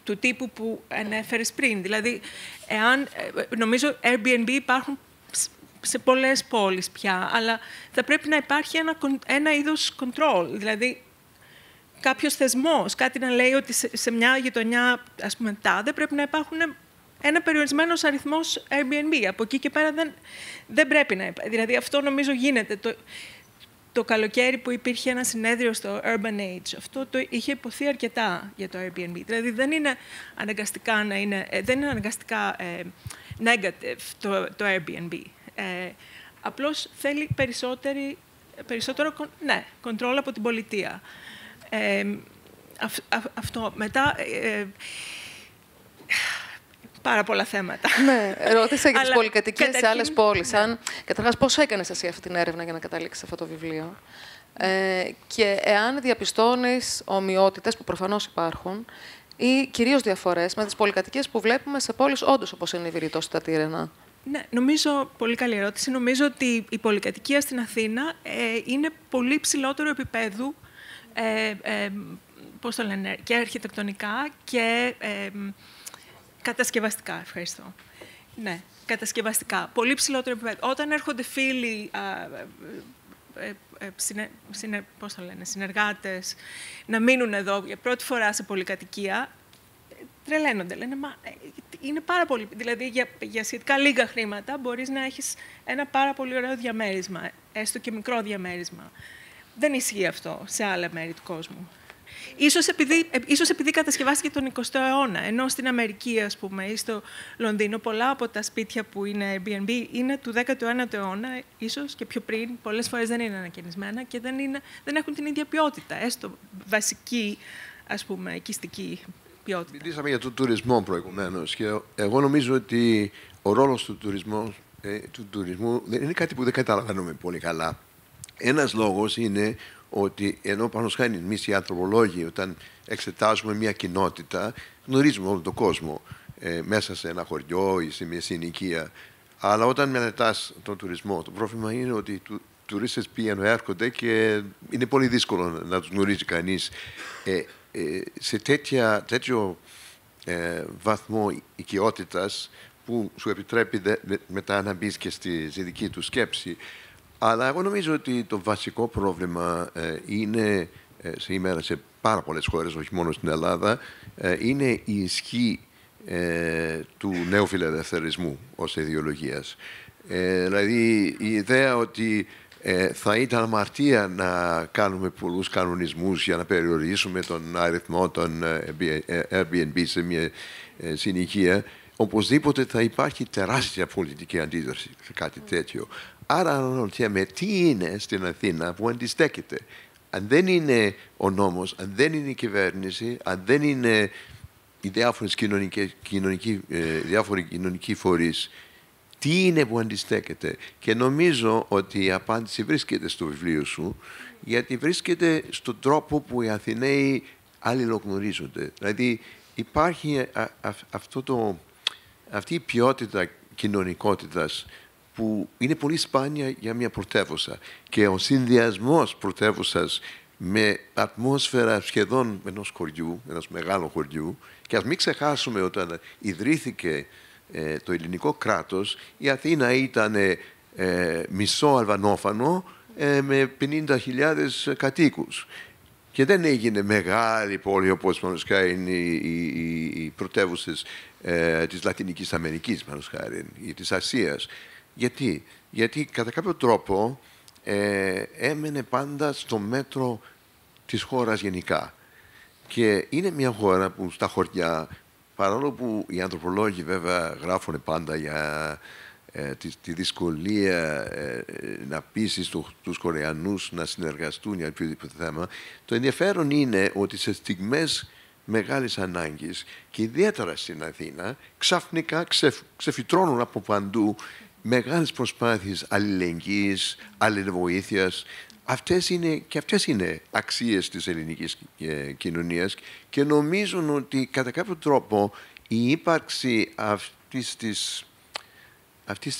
του τύπου που ανέφερες πριν. Δηλαδή, νομίζω Airbnb υπάρχουν σε πολλές πόλεις πια, αλλά θα πρέπει να υπάρχει ένα είδος control. Δηλαδή, κάποιος θεσμός, κάτι να λέει ότι σε μια γειτονιά, ας πούμε, τάδε, πρέπει να υπάρχουν ένα περιορισμένος αριθμός Airbnb. Από εκεί και πέρα δεν πρέπει να υπάρχει. Δηλαδή, αυτό νομίζω γίνεται. Το καλοκαίρι που υπήρχε ένα συνέδριο στο Urban Age, αυτό το είχε υποθεί αρκετά για το Airbnb. Δηλαδή, δεν είναι αναγκαστικά negative το Airbnb. Απλώς θέλει περισσότερο control από την πολιτεία. Αυτό. Μετά, πάρα πολλά θέματα. Ναι, ρώτησα για τις πολυκατοικίες σε άλλες πόλεις. Καταρχάς, πώς έκανες εσύ αυτή την έρευνα για να καταλήξεις αυτό το βιβλίο? Και εάν διαπιστώνεις ομοιότητες που προφανώς υπάρχουν ή κυρίως διαφορές με τις πολυκατοικίες που βλέπουμε σε πόλεις όντως όπως είναι η Βηρητός ή τα Τύρανα. Ναι, νομίζω, πολύ καλή ερώτηση. Νομίζω ότι η πολυκατοικία στην Αθήνα είναι πολύ ψηλότερο επίπεδου, πώς το λένε, και αρχιτεκτονικά και κατασκευαστικά. Ευχαριστώ. Ναι, κατασκευαστικά. Πολύ ψηλότερο επίπεδο. Όταν έρχονται φίλοι, πώς το λένε, συνεργάτες, να μείνουν εδώ για πρώτη φορά σε πολυκατοικία, τρελαίνονται. Λένε, μα είναι πάρα πολύ. Δηλαδή, για σχετικά λίγα χρήματα μπορείς να έχεις ένα πάρα πολύ ωραίο διαμέρισμα, έστω και μικρό διαμέρισμα. Δεν ισχύει αυτό σε άλλα μέρη του κόσμου. Ίσως επειδή κατασκευάστηκε τον 20ο αιώνα, ενώ στην Αμερική, ας πούμε, ή στο Λονδίνο, πολλά από τα σπίτια που είναι Airbnb είναι του 19ου αιώνα, ίσως και πιο πριν, πολλές φορές δεν είναι ανακαινισμένα και δεν έχουν την ίδια ποιότητα, έστω βασική, ας πούμε, οικιστική ποιότητα. Μιλήσαμε για τον τουρισμό προηγουμένως και εγώ νομίζω ότι ο ρόλος του τουρισμού δεν είναι κάτι που δεν καταλαβαίνουμε πολύ καλά. Ένας λόγος είναι ότι ενώ πάνω χάρη εμείς οι ανθρωπολόγοι, όταν εξετάζουμε μια κοινότητα, γνωρίζουμε όλο τον κόσμο μέσα σε ένα χωριό ή σε μια συνοικία. Αλλά όταν μελετάς τον τουρισμό, το πρόβλημα είναι ότι οι τουρίστες πηγαίνουν, έρχονται και είναι πολύ δύσκολο να τους γνωρίζει κανείς σε τέτοιο βαθμό οικειότητας που σου επιτρέπει μετά να μπεις και στη δική του σκέψη. Αλλά εγώ νομίζω ότι το βασικό πρόβλημα είναι σήμερα σε πάρα πολλές χώρες, όχι μόνο στην Ελλάδα, είναι η ισχύ του νέου φιλελευθερισμού ως ιδεολογίας. Δηλαδή η ιδέα ότι θα ήταν αμαρτία να κάνουμε πολλούς κανονισμούς για να περιορίσουμε τον αριθμό των Airbnb σε μια συνοικία, οπωσδήποτε θα υπάρχει τεράστια πολιτική αντίδραση σε κάτι τέτοιο. Άρα αναρωτιέμαι τι είναι στην Αθήνα που αντιστέκεται. Αν δεν είναι ο νόμος, αν δεν είναι η κυβέρνηση, αν δεν είναι οι διάφοροι κοινωνικοί φορείς, τι είναι που αντιστέκεται. Και νομίζω ότι η απάντηση βρίσκεται στο βιβλίο σου, γιατί βρίσκεται στον τρόπο που οι Αθηναίοι αλληλογνωρίζονται. Δηλαδή υπάρχει αυτή η ποιότητα κοινωνικότητας που είναι πολύ σπάνια για μια πρωτεύουσα. Και ο συνδυασμός πρωτεύουσας με ατμόσφαιρα σχεδόν ενός χωριού, ενός μεγάλου χωριού, και ας μην ξεχάσουμε όταν ιδρύθηκε το ελληνικό κράτος, η Αθήνα ήταν μισό αλβανόφανο με 50.000 κατοίκους. Και δεν έγινε μεγάλη πόλη όπως είναι οι πρωτεύουσες της Λατινικής Αμερικής ή της Ασίας. Γιατί κατά κάποιο τρόπο έμενε πάντα στο μέτρο της χώρας γενικά. Και είναι μια χώρα που στα χωριά, παρόλο που οι ανθρωπολόγοι βέβαια γράφουν πάντα για τη δυσκολία να πείσεις τους Κορεανούς να συνεργαστούν για οποιοδήποτε θέμα, το ενδιαφέρον είναι ότι σε στιγμές μεγάλης ανάγκης και ιδιαίτερα στην Αθήνα ξαφνικά ξεφυτρώνουν από παντού μεγάλες προσπάθειες αλληλεγγύης, αλληλεβοήθειας. Αυτές είναι αξίες της ελληνικής κοινωνίας και νομίζουν ότι κατά κάποιο τρόπο η ύπαρξη αυτής της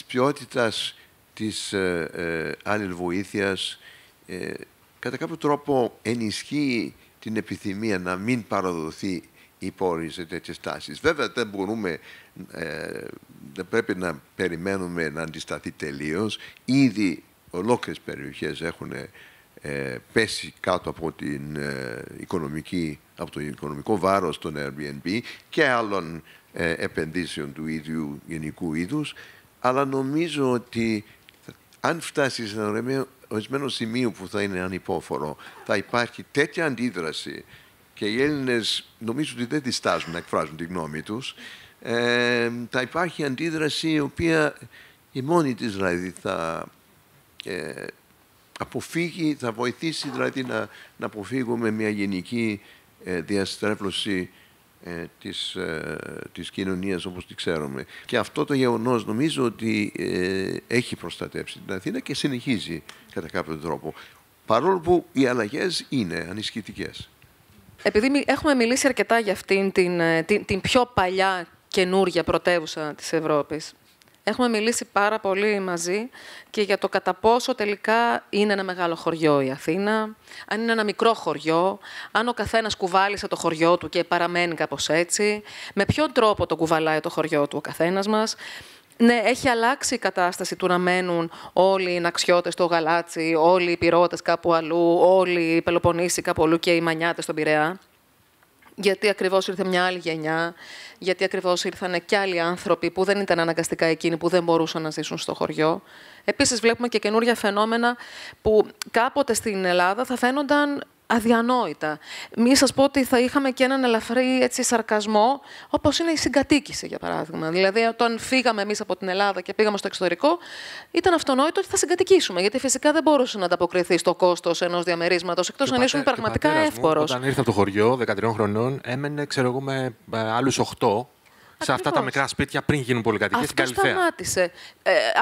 ποιότητας της αλληλεβοήθειας κατά κάποιο τρόπο ενισχύει την επιθυμία να μην παραδοθεί η πόρη σε τέτοιες τάσεις. Βέβαια δεν πρέπει να περιμένουμε να αντισταθεί τελείως. Ήδη ολόκληρες περιοχές έχουν πέσει κάτω από το οικονομικό βάρος των Airbnb και άλλων επενδύσεων του ίδιου γενικού είδους, αλλά νομίζω ότι αν φτάσει σε ένα ορισμένο σημείο που θα είναι ανυπόφορο, θα υπάρχει τέτοια αντίδραση και οι Έλληνες νομίζω ότι δεν διστάζουν να εκφράζουν τη γνώμη τους, θα υπάρχει αντίδραση η οποία η μόνη της δηλαδή θα αποφύγει, θα βοηθήσει δηλαδή να αποφύγουμε μια γενική διαστρέβλωση της κοινωνίας όπως τη ξέρουμε. Και αυτό το γεγονός νομίζω ότι έχει προστατεύσει την Αθήνα και συνεχίζει κατά κάποιο τρόπο. Παρόλο που οι αλλαγές είναι ανισχυτικές. Επειδή έχουμε μιλήσει αρκετά για αυτήν την πιο παλιά καινούρια πρωτεύουσα της Ευρώπης, έχουμε μιλήσει πάρα πολύ μαζί και για το κατά πόσο τελικά είναι ένα μεγάλο χωριό η Αθήνα, αν είναι ένα μικρό χωριό, αν ο καθένας κουβάλισε το χωριό του και παραμένει κάπως έτσι, με ποιον τρόπο το κουβαλάει το χωριό του ο καθένας μας. Ναι, έχει αλλάξει η κατάσταση του να μένουν όλοι οι Ναξιώτες στο Γαλάτσι, όλοι οι Πυρώτες κάπου αλλού, όλοι οι Πελοποννήσοι κάπου αλλού και οι Μανιάτες στον Πειραιά. Γιατί ακριβώς ήρθε μια άλλη γενιά, γιατί ακριβώς ήρθαν και άλλοι άνθρωποι που δεν ήταν αναγκαστικά εκείνοι που δεν μπορούσαν να ζήσουν στο χωριό. Επίσης βλέπουμε και καινούργια φαινόμενα που κάποτε στην Ελλάδα θα φαίνονταν αδιανόητα. Μη σας πω ότι θα είχαμε και έναν ελαφρύ σαρκασμό, όπως είναι η συγκατοίκηση, για παράδειγμα. Δηλαδή, όταν φύγαμε εμείς από την Ελλάδα και πήγαμε στο εξωτερικό, ήταν αυτονόητο ότι θα συγκατοικήσουμε. Γιατί φυσικά δεν μπορούσε να ανταποκριθεί στο κόστος ενός διαμερίσματος, εκτός αν ήσουν πραγματικά εύπορος. Όταν ήρθε από το χωριό, 13 χρονών, έμενε, ξέρω εγώ, με άλλους 8. Σε αυτά τα μικρά σπίτια πριν γίνουν πολυκατοικίες στην Καλυθέα. Αυτό σταμάτησε.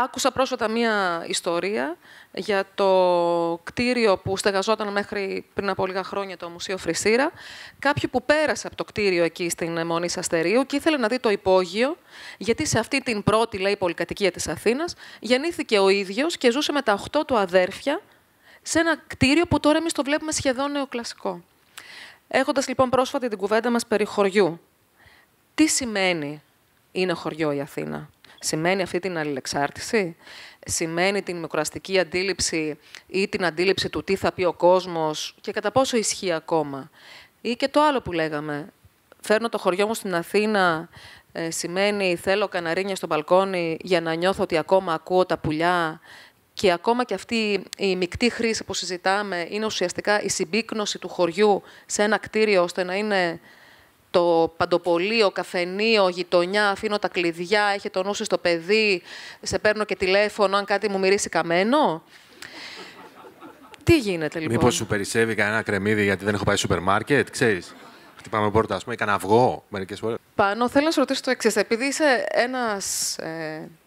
Άκουσα πρόσφατα μία ιστορία για το κτίριο που στεγαζόταν μέχρι πριν από λίγα χρόνια, το Μουσείο Φρυσίρα. Κάποιου που πέρασε από το κτίριο εκεί στην Μονής Αστερίου και ήθελε να δει το υπόγειο, γιατί σε αυτή την πρώτη, λέει, πολυκατοικία της Αθήνας γεννήθηκε ο ίδιος και ζούσε με τα 8 του αδέρφια σε ένα κτίριο που τώρα εμείς το βλέπουμε σχεδόν νεοκλασικό. Έχοντας λοιπόν πρόσφατα την κουβέντα μας περί χωριού, τι σημαίνει είναι χωριό η Αθήνα? Σημαίνει αυτή την αλληλεξάρτηση? Σημαίνει την μικραστική αντίληψη ή την αντίληψη του τι θα πει ο κόσμος και κατά πόσο ισχύει ακόμα? Ή και το άλλο που λέγαμε, φέρνω το χωριό μου στην Αθήνα, σημαίνει θέλω καναρίνια στο μπαλκόνι για να νιώθω ότι ακόμα ακούω τα πουλιά, και ακόμα και αυτή η μεικτή χρήση που συζητάμε είναι ουσιαστικά η συμπίκνωση του χωριού σε ένα κτίριο ώστε να είναι το παντοπολείο, καφενείο, γειτονιά, αφήνω τα κλειδιά, έχει το νου σου στο παιδί, σε παίρνω και τηλέφωνο αν κάτι μου μυρίσει καμένο. Τι γίνεται λοιπόν? Μήπως σου περισσεύει κανένα κρεμμύδι γιατί δεν έχω πάει σούπερ μάρκετ, ξέρεις? Χτυπάμε πόρτα, ας πούμε, ή κανένα αυγό μερικές φορές. Πάνω, θέλω να σου ρωτήσω το εξής. Επειδή είσαι ένας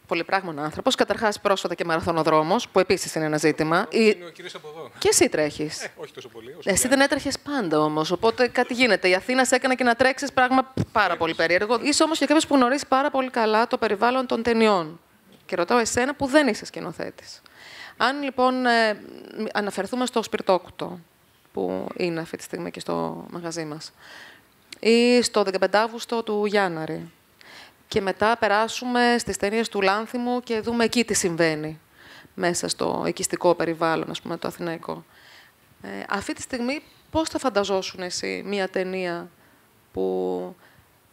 πολυπράγμων άνθρωπος, καταρχάς πρόσφατα και μαραθωνοδρόμος, που επίσης είναι ένα ζήτημα. Είναι ο κύριος από εδώ. Και εσύ τρέχεις. Όχι τόσο πολύ. Εσύ δεν έτρεχες πάντα όμως, οπότε κάτι γίνεται. Η Αθήνα σε έκανε και να τρέξεις, πράγμα πάρα πολύ περίεργο. Είσαι όμως και κάποιος που γνωρίζει πάρα πολύ καλά το περιβάλλον των ταινιών. Και ρωτάω εσένα που δεν είσαι σκηνοθέτης. Αν λοιπόν αναφερθούμε στο Σπιρτόκουτο, που είναι αυτή τη στιγμή και στο μαγαζί μας, ή στο 15 Αύγουστο του Γιάνναρη, και μετά περάσουμε στις ταινίες του Λάνθιμου και δούμε εκεί τι συμβαίνει μέσα στο οικιστικό περιβάλλον, ας πούμε, το αθηναϊκό. Αυτή τη στιγμή πώς θα φανταζόσουν εσύ μία ταινία που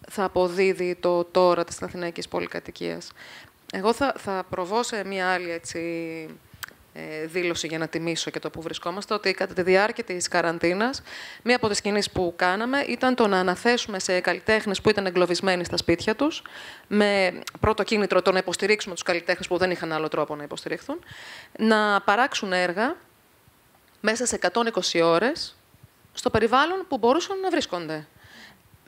θα αποδίδει το τώρα της αθηναϊκής πολυκατοικίας? Εγώ θα προβώ σε μία άλλη δήλωση για να τιμήσω και το που βρισκόμαστε, ότι κατά τη διάρκεια της καραντίνας, μία από τις κινήσεις που κάναμε ήταν το να αναθέσουμε σε καλλιτέχνες που ήταν εγκλωβισμένοι στα σπίτια τους, με πρώτο κίνητρο το να υποστηρίξουμε τους καλλιτέχνες που δεν είχαν άλλο τρόπο να υποστηριχθούν, να παράξουν έργα μέσα σε 120 ώρες στο περιβάλλον που μπορούσαν να βρίσκονται.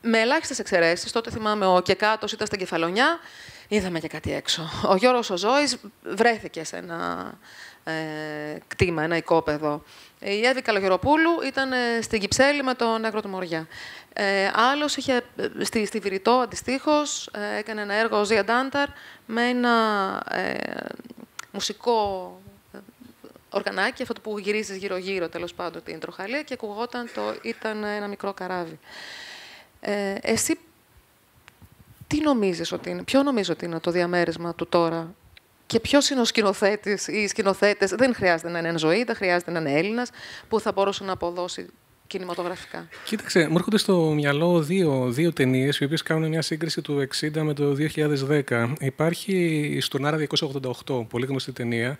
Με ελάχιστες εξαιρέσεις. Τότε θυμάμαι ο Κεκάτος ήταν στην Κεφαλονιά, είδαμε και κάτι έξω. Ο Γιώργος ο Ζώης βρέθηκε σε ένα κτήμα, ένα οικόπεδο. Η Εύη Καλογεροπούλου ήταν στην Κυψέλη με τον Νέγρο του Μοριά. Άλλος είχε στη Βηρητό, αντιστοίχως, έκανε ένα έργο ο Ζία Ντάνταρ με ένα μουσικό οργανάκι, αυτό που γυρίζεις γύρω-γύρω, τέλος πάντων, την τροχαλία, και ακουγόταν ήταν ένα μικρό καράβι. Εσύ τι νομίζεις ότι είναι, ποιο νομίζεις ότι είναι το διαμέρισμα του τώρα? Και ποιος είναι ο σκηνοθέτης ή οι σκηνοθέτες? Δεν χρειάζεται να είναι εν ζωή, δεν χρειάζεται να είναι Έλληνας, που θα μπορούσε να αποδώσει κινηματογραφικά. Κοίταξε, μου έρχονται στο μυαλό δύο ταινίες, οι οποίες κάνουν μια σύγκριση του 1960 με το 2010. Υπάρχει στον Άρα 288, πολύ γνωστή ταινία,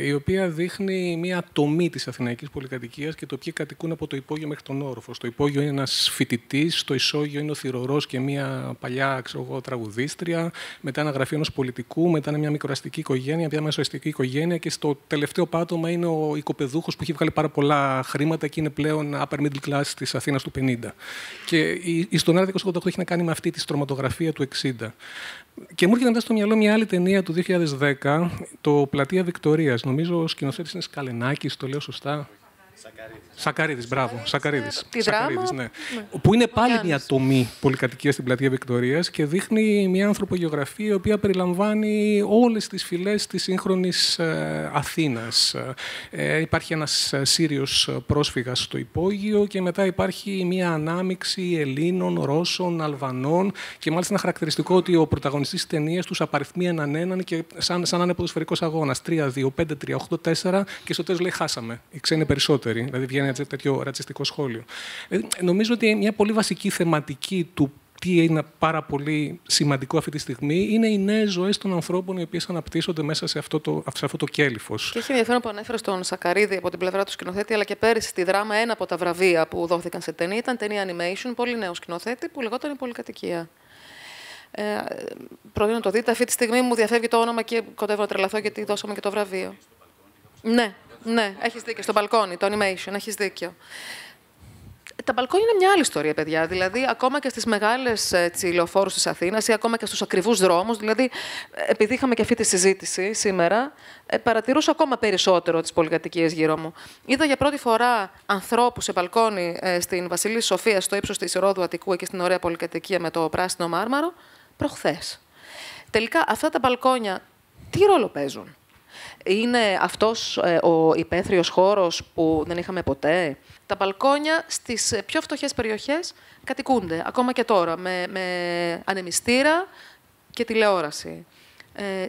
η οποία δείχνει μια τομή της αθηναϊκής πολυκατοικίας και το ποιοι κατοικούν από το υπόγειο μέχρι τον όροφο. Στο υπόγειο είναι ένας φοιτητής, στο ισόγειο είναι ο θυρωρός και μια παλιά τραγουδίστρια, μετά ένα γραφείο ενός πολιτικού, μετά είναι μια μικροαστική οικογένεια, μια μεσοαστική οικογένεια, και στο τελευταίο πάτωμα είναι ο οικοπεδούχος που έχει βγάλει πάρα πολλά χρήματα και είναι πλέον upper middle class της Αθήνας του 50. Και η στον Άρα 288 έχει να κάνει με αυτή τη στρωματογραφία του 60. Και μου έρχεται μετά στο μυαλό μια άλλη ταινία του 2010, το Πλατεία Βικτωρίας. Νομίζω ο σκηνοθέτης είναι Σκαλενάκης, το λέω σωστά? Σακαρίδης, μπράβο. Σακαρίδης, ναι. Που είναι πάλι μια τομή πολυκατοικία στην Πλατεία Βικτωρίας και δείχνει μια ανθρωπογεωγραφία η οποία περιλαμβάνει όλες τις φυλές της σύγχρονης Αθήνας. Υπάρχει ένας Σύριος πρόσφυγας στο υπόγειο και μετά υπάρχει μια ανάμειξη Ελλήνων, Ρώσων, Αλβανών, και μάλιστα ένα χαρακτηριστικό ότι ο πρωταγωνιστής της ταινίας τους απαριθμεί έναν και σαν να είναι ποδοσφαιρικός αγώνας. 3-2, 5-3, 8-4 και στο τέλος λέει χάσαμε. Οι ξένοι περισσότεροι. Δηλαδή βγαίνει ένα τέτοιο ρατσιστικό σχόλιο. Νομίζω ότι μια πολύ βασική θεματική του τι είναι πάρα πολύ σημαντικό αυτή τη στιγμή, είναι οι νέες ζωές των ανθρώπων οι οποίες αναπτύσσονται μέσα σε αυτό το κέλυφος. Και έχει ενδιαφέρον που ανέφερε στον Σακαρίδη από την πλευρά του σκηνοθέτη, αλλά και πέρυσι στη δράμα ένα από τα βραβεία που δόθηκαν σε ταινία ήταν ταινία animation, πολύ νέο σκηνοθέτη, που λεγόταν «Η Πολυκατοικία». Προτείνω να το δείτε. Αυτή τη στιγμή μου διαφεύγει το όνομα και κοντεύω να τρελαθώ γιατί δώσαμε και το βραβείο. Ναι, έχεις δίκιο. Στο μπαλκόνι, το animation, έχεις δίκιο. Τα μπαλκόνια είναι μια άλλη ιστορία, παιδιά. Δηλαδή, ακόμα και στις μεγάλες λεωφόρους της Αθήνας ή ακόμα και στους ακριβούς δρόμους. Δηλαδή, επειδή είχαμε και αυτή τη συζήτηση σήμερα, παρατηρούσα ακόμα περισσότερο τις πολυκατοικίες γύρω μου. Είδα για πρώτη φορά ανθρώπους σε μπαλκόνι στην Βασιλής Σοφίας, στο ύψος της Ρόδου Αττικού, εκεί στην ωραία πολυκατοικία με το πράσινο μάρμαρο, προχθές. Τελικά, αυτά τα μπαλκόνια τι ρόλο παίζουν? Είναι αυτός ο υπαίθριος χώρος που δεν είχαμε ποτέ? Τα μπαλκόνια στις πιο φτωχές περιοχές κατοικούνται, ακόμα και τώρα, με ανεμιστήρα και τηλεόραση.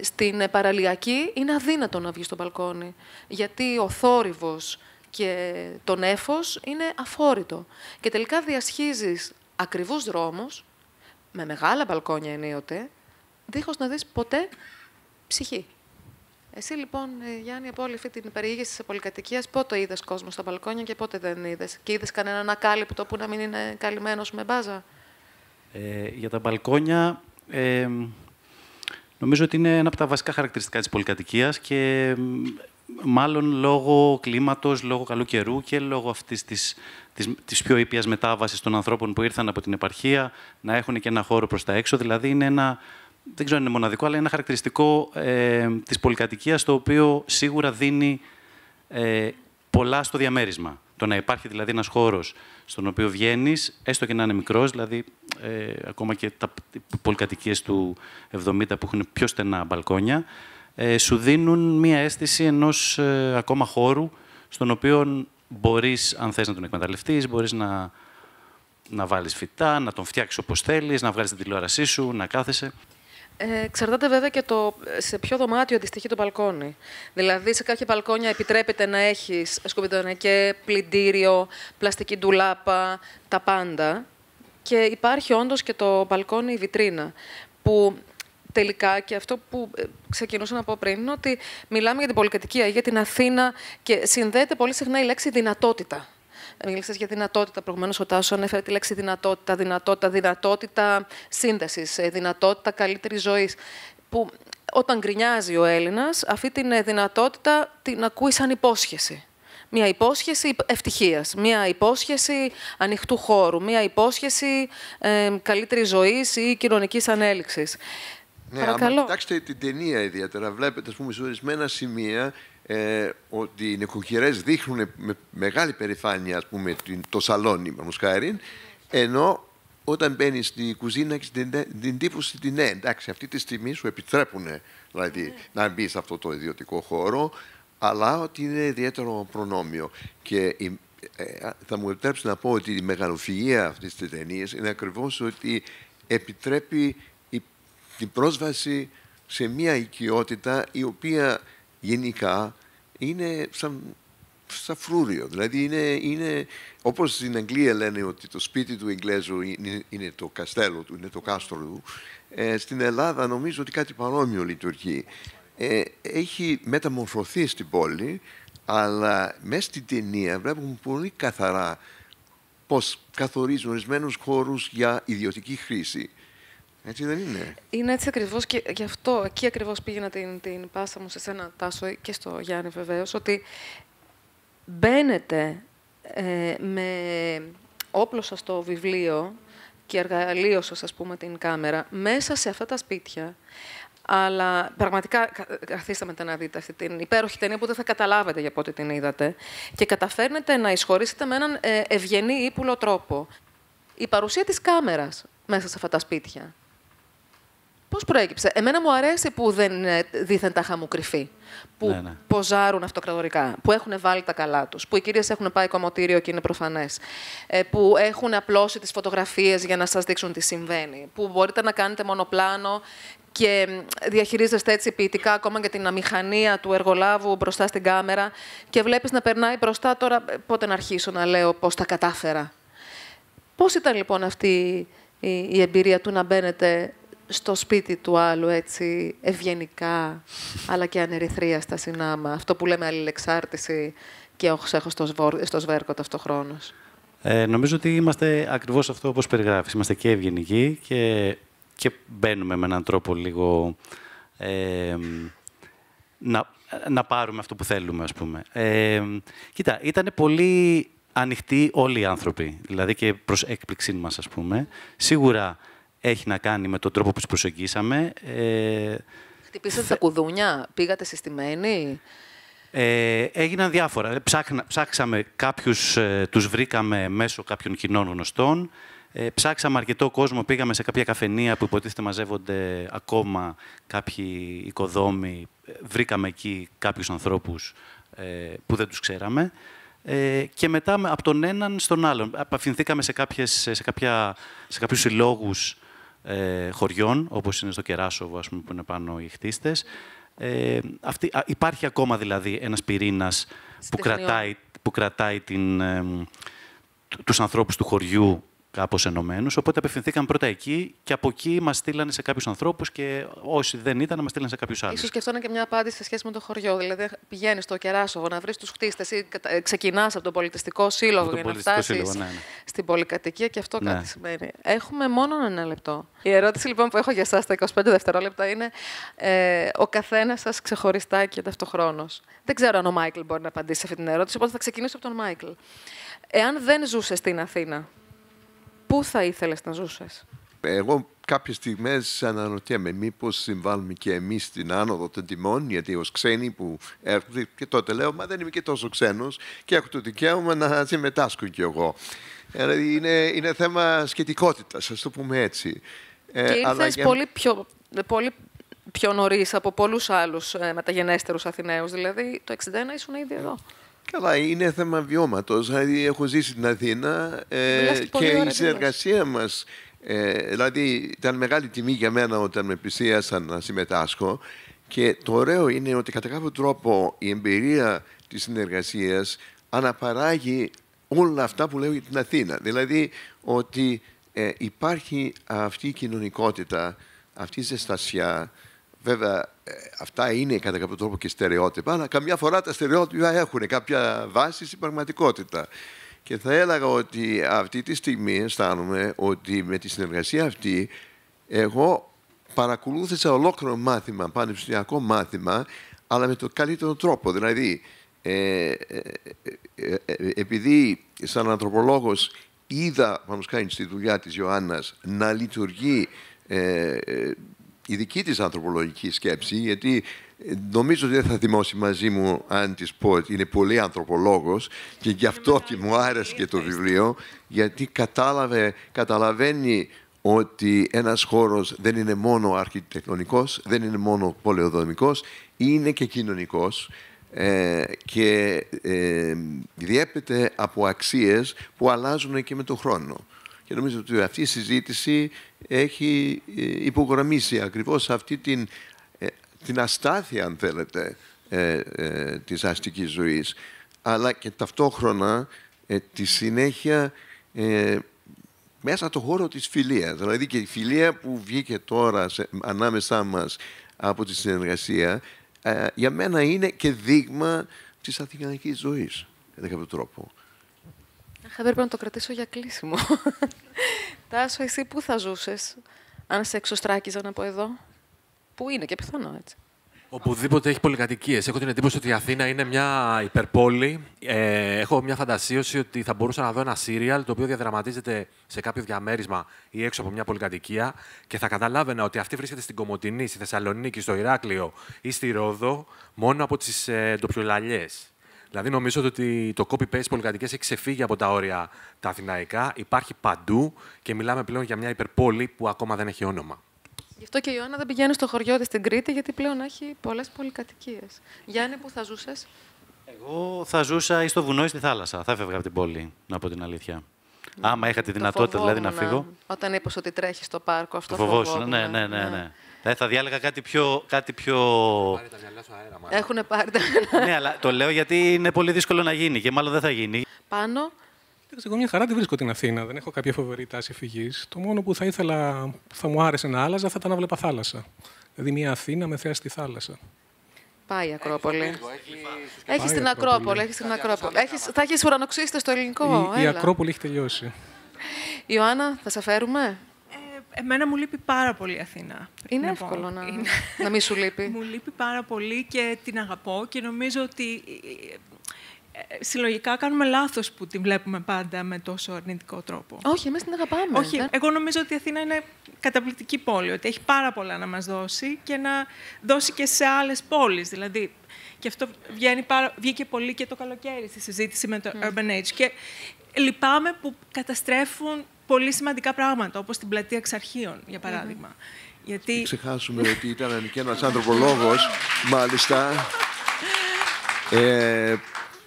Στην παραλιακή είναι αδύνατο να βγει στο μπαλκόνι, γιατί ο θόρυβος και το νέφος είναι αφόρητο. Και τελικά διασχίζεις ακριβούς δρόμους, με μεγάλα μπαλκόνια ενίοτε, δίχως να δεις ποτέ ψυχή. Εσύ λοιπόν, Γιάννη, από όλη αυτή την περιήγηση της πολυκατοικίας, πότε είδες κόσμο στα μπαλκόνια και πότε δεν είδες? Και είδες κανέναν ακάλυπτο που να μην είναι καλυμμένος με μπάζα? Για τα μπαλκόνια, νομίζω ότι είναι ένα από τα βασικά χαρακτηριστικά της πολυκατοικίας και μάλλον λόγω κλίματος, λόγω καλού καιρού και λόγω αυτής της πιο ήπιας μετάβασης των ανθρώπων που ήρθαν από την επαρχία να έχουν και ένα χώρο προς τα έξω. Δηλαδή είναι ένα, δεν ξέρω αν είναι μοναδικό, αλλά είναι ένα χαρακτηριστικό της πολυκατοικίας, το οποίο σίγουρα δίνει πολλά στο διαμέρισμα. Το να υπάρχει δηλαδή ένας χώρος στον οποίο βγαίνεις, έστω και να είναι μικρός, δηλαδή ακόμα και οι πολυκατοικίες του 70 που έχουν πιο στενά μπαλκόνια, σου δίνουν μία αίσθηση ενός ακόμα χώρου, στον οποίο μπορείς, αν θες να τον εκμεταλλευτείς, μπορείς να βάλεις φυτά, να τον φτιάξεις όπως θέλεις, να βγάλεις την τηλεόρασή σου, να κάθεσαι. Εξαρτάται βέβαια και σε ποιο δωμάτιο αντιστοιχεί το μπαλκόνι. Δηλαδή, σε κάποια μπαλκόνια επιτρέπεται να έχεις σκουπιδονεκέ, πλυντήριο, πλαστική ντουλάπα, τα πάντα. Και υπάρχει όντως και το μπαλκόνι, η βιτρίνα, που τελικά, και αυτό που ξεκινούσα να πω πριν, είναι ότι μιλάμε για την πολυκατοικία, για την Αθήνα και συνδέεται πολύ συχνά η λέξη δυνατότητα. Μίλησες για δυνατότητα προηγουμένως, ο Τάσος ανέφερε τη λέξη δυνατότητα σύνδεσης, δυνατότητα καλύτερης ζωής. Που όταν γκρινιάζει ο Έλληνας, αυτή την δυνατότητα την ακούει σαν υπόσχεση. Μια υπόσχεση ευτυχίας, μια υπόσχεση ανοιχτού χώρου, μια υπόσχεση καλύτερης ζωής ή κοινωνικής ανέλυξης. Ναι, άμα κοιτάξτε την ταινία ιδιαίτερα, βλέπετε, ας πούμε, σε ορισμένα σημεία ότι οι νοικοκυρές δείχνουν με μεγάλη περηφάνεια, ας πούμε, το σαλόνι, χάρη, ενώ όταν μπαίνεις στη κουζίνα έχεις την εντύπωση ότι ναι, εντάξει, αυτή τη στιγμή σου επιτρέπουν δηλαδή, να μπει σε αυτό το ιδιωτικό χώρο, αλλά ότι είναι ιδιαίτερο προνόμιο. Και θα μου επιτρέψει να πω ότι η μεγαλοφυΐα αυτής της ταινίας είναι ακριβώς ότι επιτρέπει την πρόσβαση σε μια οικειότητα η οποία γενικά είναι σαν φρούριο. Δηλαδή είναι όπως στην Αγγλία λένε ότι το σπίτι του Εγγλέζου είναι το καστέλο του, είναι το κάστρο του. Στην Ελλάδα νομίζω ότι κάτι παρόμοιο λειτουργεί. Έχει μεταμορφωθεί στην πόλη, αλλά μέσα στην ταινία βλέπουμε πολύ καθαρά πώς καθορίζουν ορισμένους χώρους για ιδιωτική χρήση. Έτσι δεν είναι? Είναι έτσι ακριβώς και γι' αυτό εκεί ακριβώς πήγαινα την πάσα μου σε σένα, Τάσο, και στο Γιάννη βεβαίως, ότι μπαίνετε με όπλο σας το βιβλίο και εργαλείο σας, ας πούμε, την κάμερα, μέσα σε αυτά τα σπίτια. Αλλά πραγματικά καθίστε μετά να δείτε αυτή την υπέροχη ταινία που δεν θα καταλάβετε για πότε την είδατε και καταφέρνετε να εισχωρήσετε με έναν ευγενή ύπουλο τρόπο. Η παρουσία της κάμερας μέσα σε αυτά τα σπίτια. Πώς προέκυψε? Εμένα μου αρέσει που δεν δήθεν τα είχα μου κρυφή. Που ποζάρουν αυτοκρατορικά, που έχουν βάλει τα καλά τους, που οι κυρίες έχουν πάει κομμωτήριο και είναι προφανές, που έχουν απλώσει τις φωτογραφίες για να σας δείξουν τι συμβαίνει, που μπορείτε να κάνετε μονοπλάνο και διαχειρίζεστε έτσι ποιητικά ακόμα και την αμηχανία του εργολάβου μπροστά στην κάμερα και βλέπεις να περνάει μπροστά. Τώρα πότε να αρχίσω να λέω πώς τα κατάφερα? Πώς ήταν λοιπόν αυτή η εμπειρία του να μπαίνετε στο σπίτι του άλλου έτσι ευγενικά, αλλά και ανερυθρίαστα συνάμα. Αυτό που λέμε αλληλεξάρτηση και όχι έχω στο σβέρκο ταυτοχρόνως. Νομίζω ότι είμαστε ακριβώς αυτό όπως περιγράφεις. Είμαστε και ευγενικοί και μπαίνουμε με έναν τρόπο λίγο να πάρουμε αυτό που θέλουμε, ας πούμε. Κοίτα, ήταν πολύ ανοιχτοί όλοι οι άνθρωποι, δηλαδή και προς έκπληξή μας, ας πούμε. Σίγουρα έχει να κάνει με τον τρόπο που τους προσεγγίσαμε. Χτυπήσατε τα κουδούνια, πήγατε συστημένοι. Έγιναν διάφορα. Ψάξαμε κάποιους, τους βρήκαμε μέσω κάποιων κοινών γνωστών. Ψάξαμε αρκετό κόσμο, πήγαμε σε κάποια καφενεία που υποτίθεται μαζεύονται ακόμα κάποιοι οικοδόμοι. Βρήκαμε εκεί κάποιους ανθρώπους που δεν τους ξέραμε. Και μετά από τον έναν στον άλλον. Απευθυνθήκαμε σε κάποιους συλλόγους χωριών, όπως είναι στο Κεράσοβο, ας πούμε, που είναι πάνω οι χτίστες. Υπάρχει ακόμα δηλαδή ένας πυρήνας που κρατάει τους ανθρώπους του χωριού κάπως ενωμένους. Οπότε απευθυνθήκαμε πρώτα εκεί και από εκεί μας στείλανε σε κάποιους ανθρώπους και όσοι δεν ήταν, μας στείλανε σε κάποιους άλλους. Ίσως και αυτό είναι και μια απάντηση σε σχέση με το χωριό. Δηλαδή, πηγαίνεις στο Κεράσοβο να βρεις τους χτίστες ή ξεκινάς από τον πολιτιστικό σύλλογο για να φτάσεις στην πολυκατοικία και αυτό κάτι σημαίνει. Έχουμε μόνο ένα λεπτό. Η ερώτηση λοιπόν που έχω για εσάς τα 25 δευτερόλεπτα είναι ο καθένας σας ξεχωριστά και ταυτοχρόνως. Δεν ξέρω αν ο Μάικλ μπορεί να απαντήσει σε αυτή την ερώτηση, οπότε θα ξεκινήσω από τον Μάικλ. Εάν δεν ζούσες στην Αθήνα, πού θα ήθελες να ζούσες? Εγώ κάποιες στιγμές αναρωτιέμαι μήπως συμβάλλουμε και εμείς στην άνοδο των τιμών, γιατί ως ξένοι που έρχονται και τότε λέω, μα δεν είμαι και τόσο ξένος και έχω το δικαίωμα να συμμετάσχω κι εγώ. Δηλαδή είναι θέμα σχετικότητας, ας το πούμε έτσι. Και ήρθες πολύ πιο νωρίς από πολλούς άλλους μεταγενέστερους Αθηναίους, δηλαδή το 1961 ήσουν ήδη εδώ. Καλά, είναι θέμα βιώματος. Δηλαδή, έχω ζήσει στην Αθήνα και η συνεργασία μας, δηλαδή, ήταν μεγάλη τιμή για μένα όταν με πλησίασαν να συμμετάσχω. Και το ωραίο είναι ότι κατά κάποιο τρόπο η εμπειρία της συνεργασίας αναπαράγει όλα αυτά που λέω για την Αθήνα. Δηλαδή, ότι υπάρχει αυτή η κοινωνικότητα, αυτή η ζεστασιά. Βέβαια, αυτά είναι κατά κάποιο τρόπο και στερεότυπα, αλλά καμιά φορά τα στερεότυπα έχουν κάποια βάση στην πραγματικότητα. Και θα έλεγα ότι αυτή τη στιγμή αισθάνομαι ότι με τη συνεργασία αυτή εγώ παρακολούθησα ολόκληρο μάθημα, πανεπιστημιακό μάθημα, αλλά με τον καλύτερο τρόπο. Δηλαδή, επειδή σαν ανθρωπολόγος είδα, πάνω κάνει στη δουλειά της Ιωάννας, να λειτουργεί η δική της ανθρωπολογική σκέψη, γιατί νομίζω ότι δεν θα θυμώσει μαζί μου αν της πω ότι είναι πολύ ανθρωπολόγος και γι' αυτό και μου άρεσε και το βιβλίο, γιατί καταλαβαίνει ότι ένας χώρος δεν είναι μόνο αρχιτεκτονικός, δεν είναι μόνο πολεοδομικός, είναι και κοινωνικός και διέπεται από αξίες που αλλάζουν και με τον χρόνο. Και νομίζω ότι αυτή η συζήτηση έχει υπογραμμίσει ακριβώς αυτή την αστάθεια, αν θέλετε, της αστικής ζωής, αλλά και ταυτόχρονα τη συνέχεια μέσα στο χώρο της φιλίας. Δηλαδή και η φιλία που βγήκε τώρα ανάμεσά μας από τη συνεργασία, για μένα είναι και δείγμα της αθηναϊκής ζωής, κατά κάποιο τρόπο. Πρέπει να το κρατήσω για κλείσιμο. Τάσο, εσύ πού θα ζούσες αν σε εξωστράκιζαν από εδώ? Πού είναι και πιθανό έτσι? Οπουδήποτε έχει πολυκατοικίες. Έχω την εντύπωση ότι η Αθήνα είναι μια υπερπόλη. Έχω μια φαντασίωση ότι θα μπορούσα να δω ένα σύριαλ το οποίο διαδραματίζεται σε κάποιο διαμέρισμα ή έξω από μια πολυκατοικία και θα καταλάβαινα ότι αυτή βρίσκεται στην Κομοτηνή, στη Θεσσαλονίκη, στο Ηράκλειο ή στη Ρόδο μόνο από τις ντοπιολαλιές. Δηλαδή, νομίζω ότι το copy-paste πολυκατοικίες έχει ξεφύγει από τα όρια τα αθηναϊκά, υπάρχει παντού και μιλάμε πλέον για μια υπερπόλη που ακόμα δεν έχει όνομα. Γι' αυτό και η Ιωάννα δεν πηγαίνει στο χωριό της στην Κρήτη, γιατί πλέον έχει πολλές πολυκατοικίες. Γιάννη, πού θα ζούσες? Εγώ θα ζούσα ή στο βουνό ή στη θάλασσα. Θα έφευγα από την πόλη, να πω την αλήθεια. Άμα είχα τη δυνατότητα δηλαδή να φύγω. Όταν είπες ότι τρέχεις στο πάρκο, αυτό φοβόσουν. Ναι. Θα διάλεγα κάτι πιο... Έχουνε πάρει τα... Ναι, αλλά το λέω γιατί είναι πολύ δύσκολο να γίνει και μάλλον δεν θα γίνει. Πάνω, Εγώ μια χαρά τη βρίσκω την Αθήνα. Δεν έχω κάποια φοβερή τάση φυγής. Το μόνο που θα ήθελα, που θα μου άρεσε να άλλαζα, θα ήταν να βλέπα θάλασσα. Δηλαδή μια Αθήνα με θέα στη θάλασσα. Πάει η Ακρόπολη. Έχει την Ακρόπολη. Θα έχει ουρανοξύστες στο ελληνικό. Η Ακρόπολη έχει τελειώσει. Ιωάννα, θα σε φέρουμε. Εμένα μου λείπει πάρα πολύ η Αθήνα. Είναι εύκολο να μην σου λείπει. Μου λείπει πάρα πολύ και την αγαπώ και νομίζω ότι συλλογικά κάνουμε λάθος που την βλέπουμε πάντα με τόσο αρνητικό τρόπο. Όχι, εμείς την αγαπάμε. Όχι, εγώ νομίζω ότι η Αθήνα είναι καταπληκτική πόλη, ότι έχει πάρα πολλά να μας δώσει και να δώσει και σε άλλες πόλεις. Δηλαδή, και αυτό βγήκε πολύ και το καλοκαίρι στη συζήτηση με το Urban Age. Και λυπάμαι που καταστρέφουν πολύ σημαντικά πράγματα, όπως την πλατεία Εξαρχείων, για παράδειγμα. Γιατί... Μην ξεχάσουμε ότι ήταν και ένας ανθρωπολόγος, μάλιστα,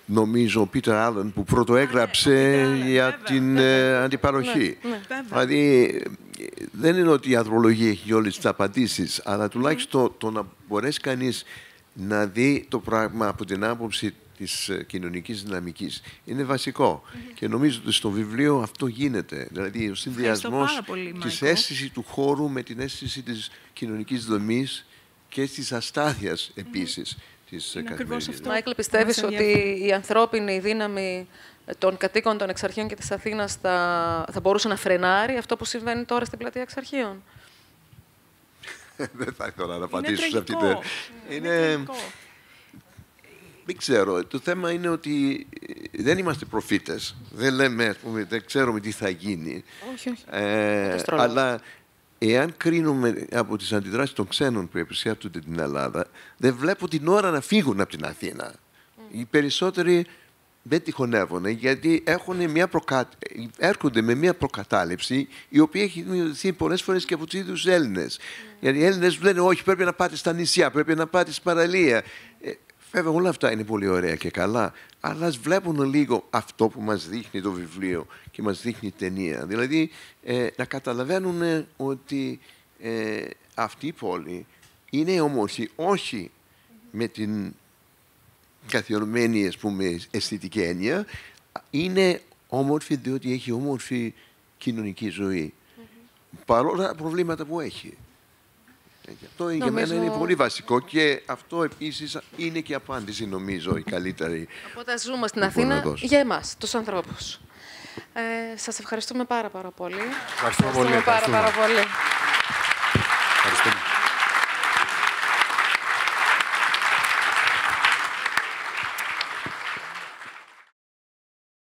νομίζω ο Πίτερ Άλεν, που πρωτοέγραψε για την αντιπαροχή. Δηλαδή, δεν είναι ότι η ανθρωπολογία έχει όλες τις απαντήσεις, αλλά τουλάχιστον το να μπορέσει κανείς να δει το πράγμα από την άποψη της κοινωνικής δυναμικής είναι βασικό. Και νομίζω ότι στο βιβλίο αυτό γίνεται. Δηλαδή, ο συνδυασμός της αίσθησης του χώρου με την αίσθηση της κοινωνικής δομής και της αστάθειας επίσης της καθημερινής. Μάικλ, πιστεύεις ότι η ανθρώπινη δύναμη των κατοίκων των Εξαρχείων και της Αθήνας θα μπορούσε να φρενάρει αυτό που συμβαίνει τώρα στην πλατεία Εξαρχείων? Δεν θα ήθελα να απαντήσω σε αυτή την... Δεν ξέρω. Το θέμα είναι ότι δεν είμαστε προφήτες. Δεν λέμε, ας πούμε, δεν ξέρουμε τι θα γίνει. Όχι. Αλλά εάν κρίνουμε από τις αντιδράσεις των ξένων που επισκέπτονται την Ελλάδα, δεν βλέπω την ώρα να φύγουν από την Αθήνα. Οι περισσότεροι δεν τυχονεύουν, γιατί έρχονται με μια προκατάληψη η οποία έχει δημιουργηθεί πολλές φορές και από τους ίδιους Έλληνες. Γιατί οι Έλληνες λένε όχι, πρέπει να πάτε στα νησιά, πρέπει να πάτε στην παραλία. Βέβαια, όλα αυτά είναι πολύ ωραία και καλά, αλλά ας βλέπουν λίγο αυτό που μας δείχνει το βιβλίο και μας δείχνει η ταινία. Δηλαδή, να καταλαβαίνουν ότι αυτή η πόλη είναι όμορφη όχι με την καθιερωμένη, ας πούμε, αισθητική έννοια, είναι όμορφη διότι έχει όμορφη κοινωνική ζωή, παρόλα τα προβλήματα που έχει. Αυτό για μένα είναι πολύ βασικό και αυτό επίσης είναι και απάντηση, νομίζω, η καλύτερη. Οπότε ζούμε στην Αθήνα για εμάς, τους ανθρώπους. Σας ευχαριστούμε πάρα πολύ. Ευχαριστούμε πολύ. Πάρα πολύ. Ευχαριστούμε.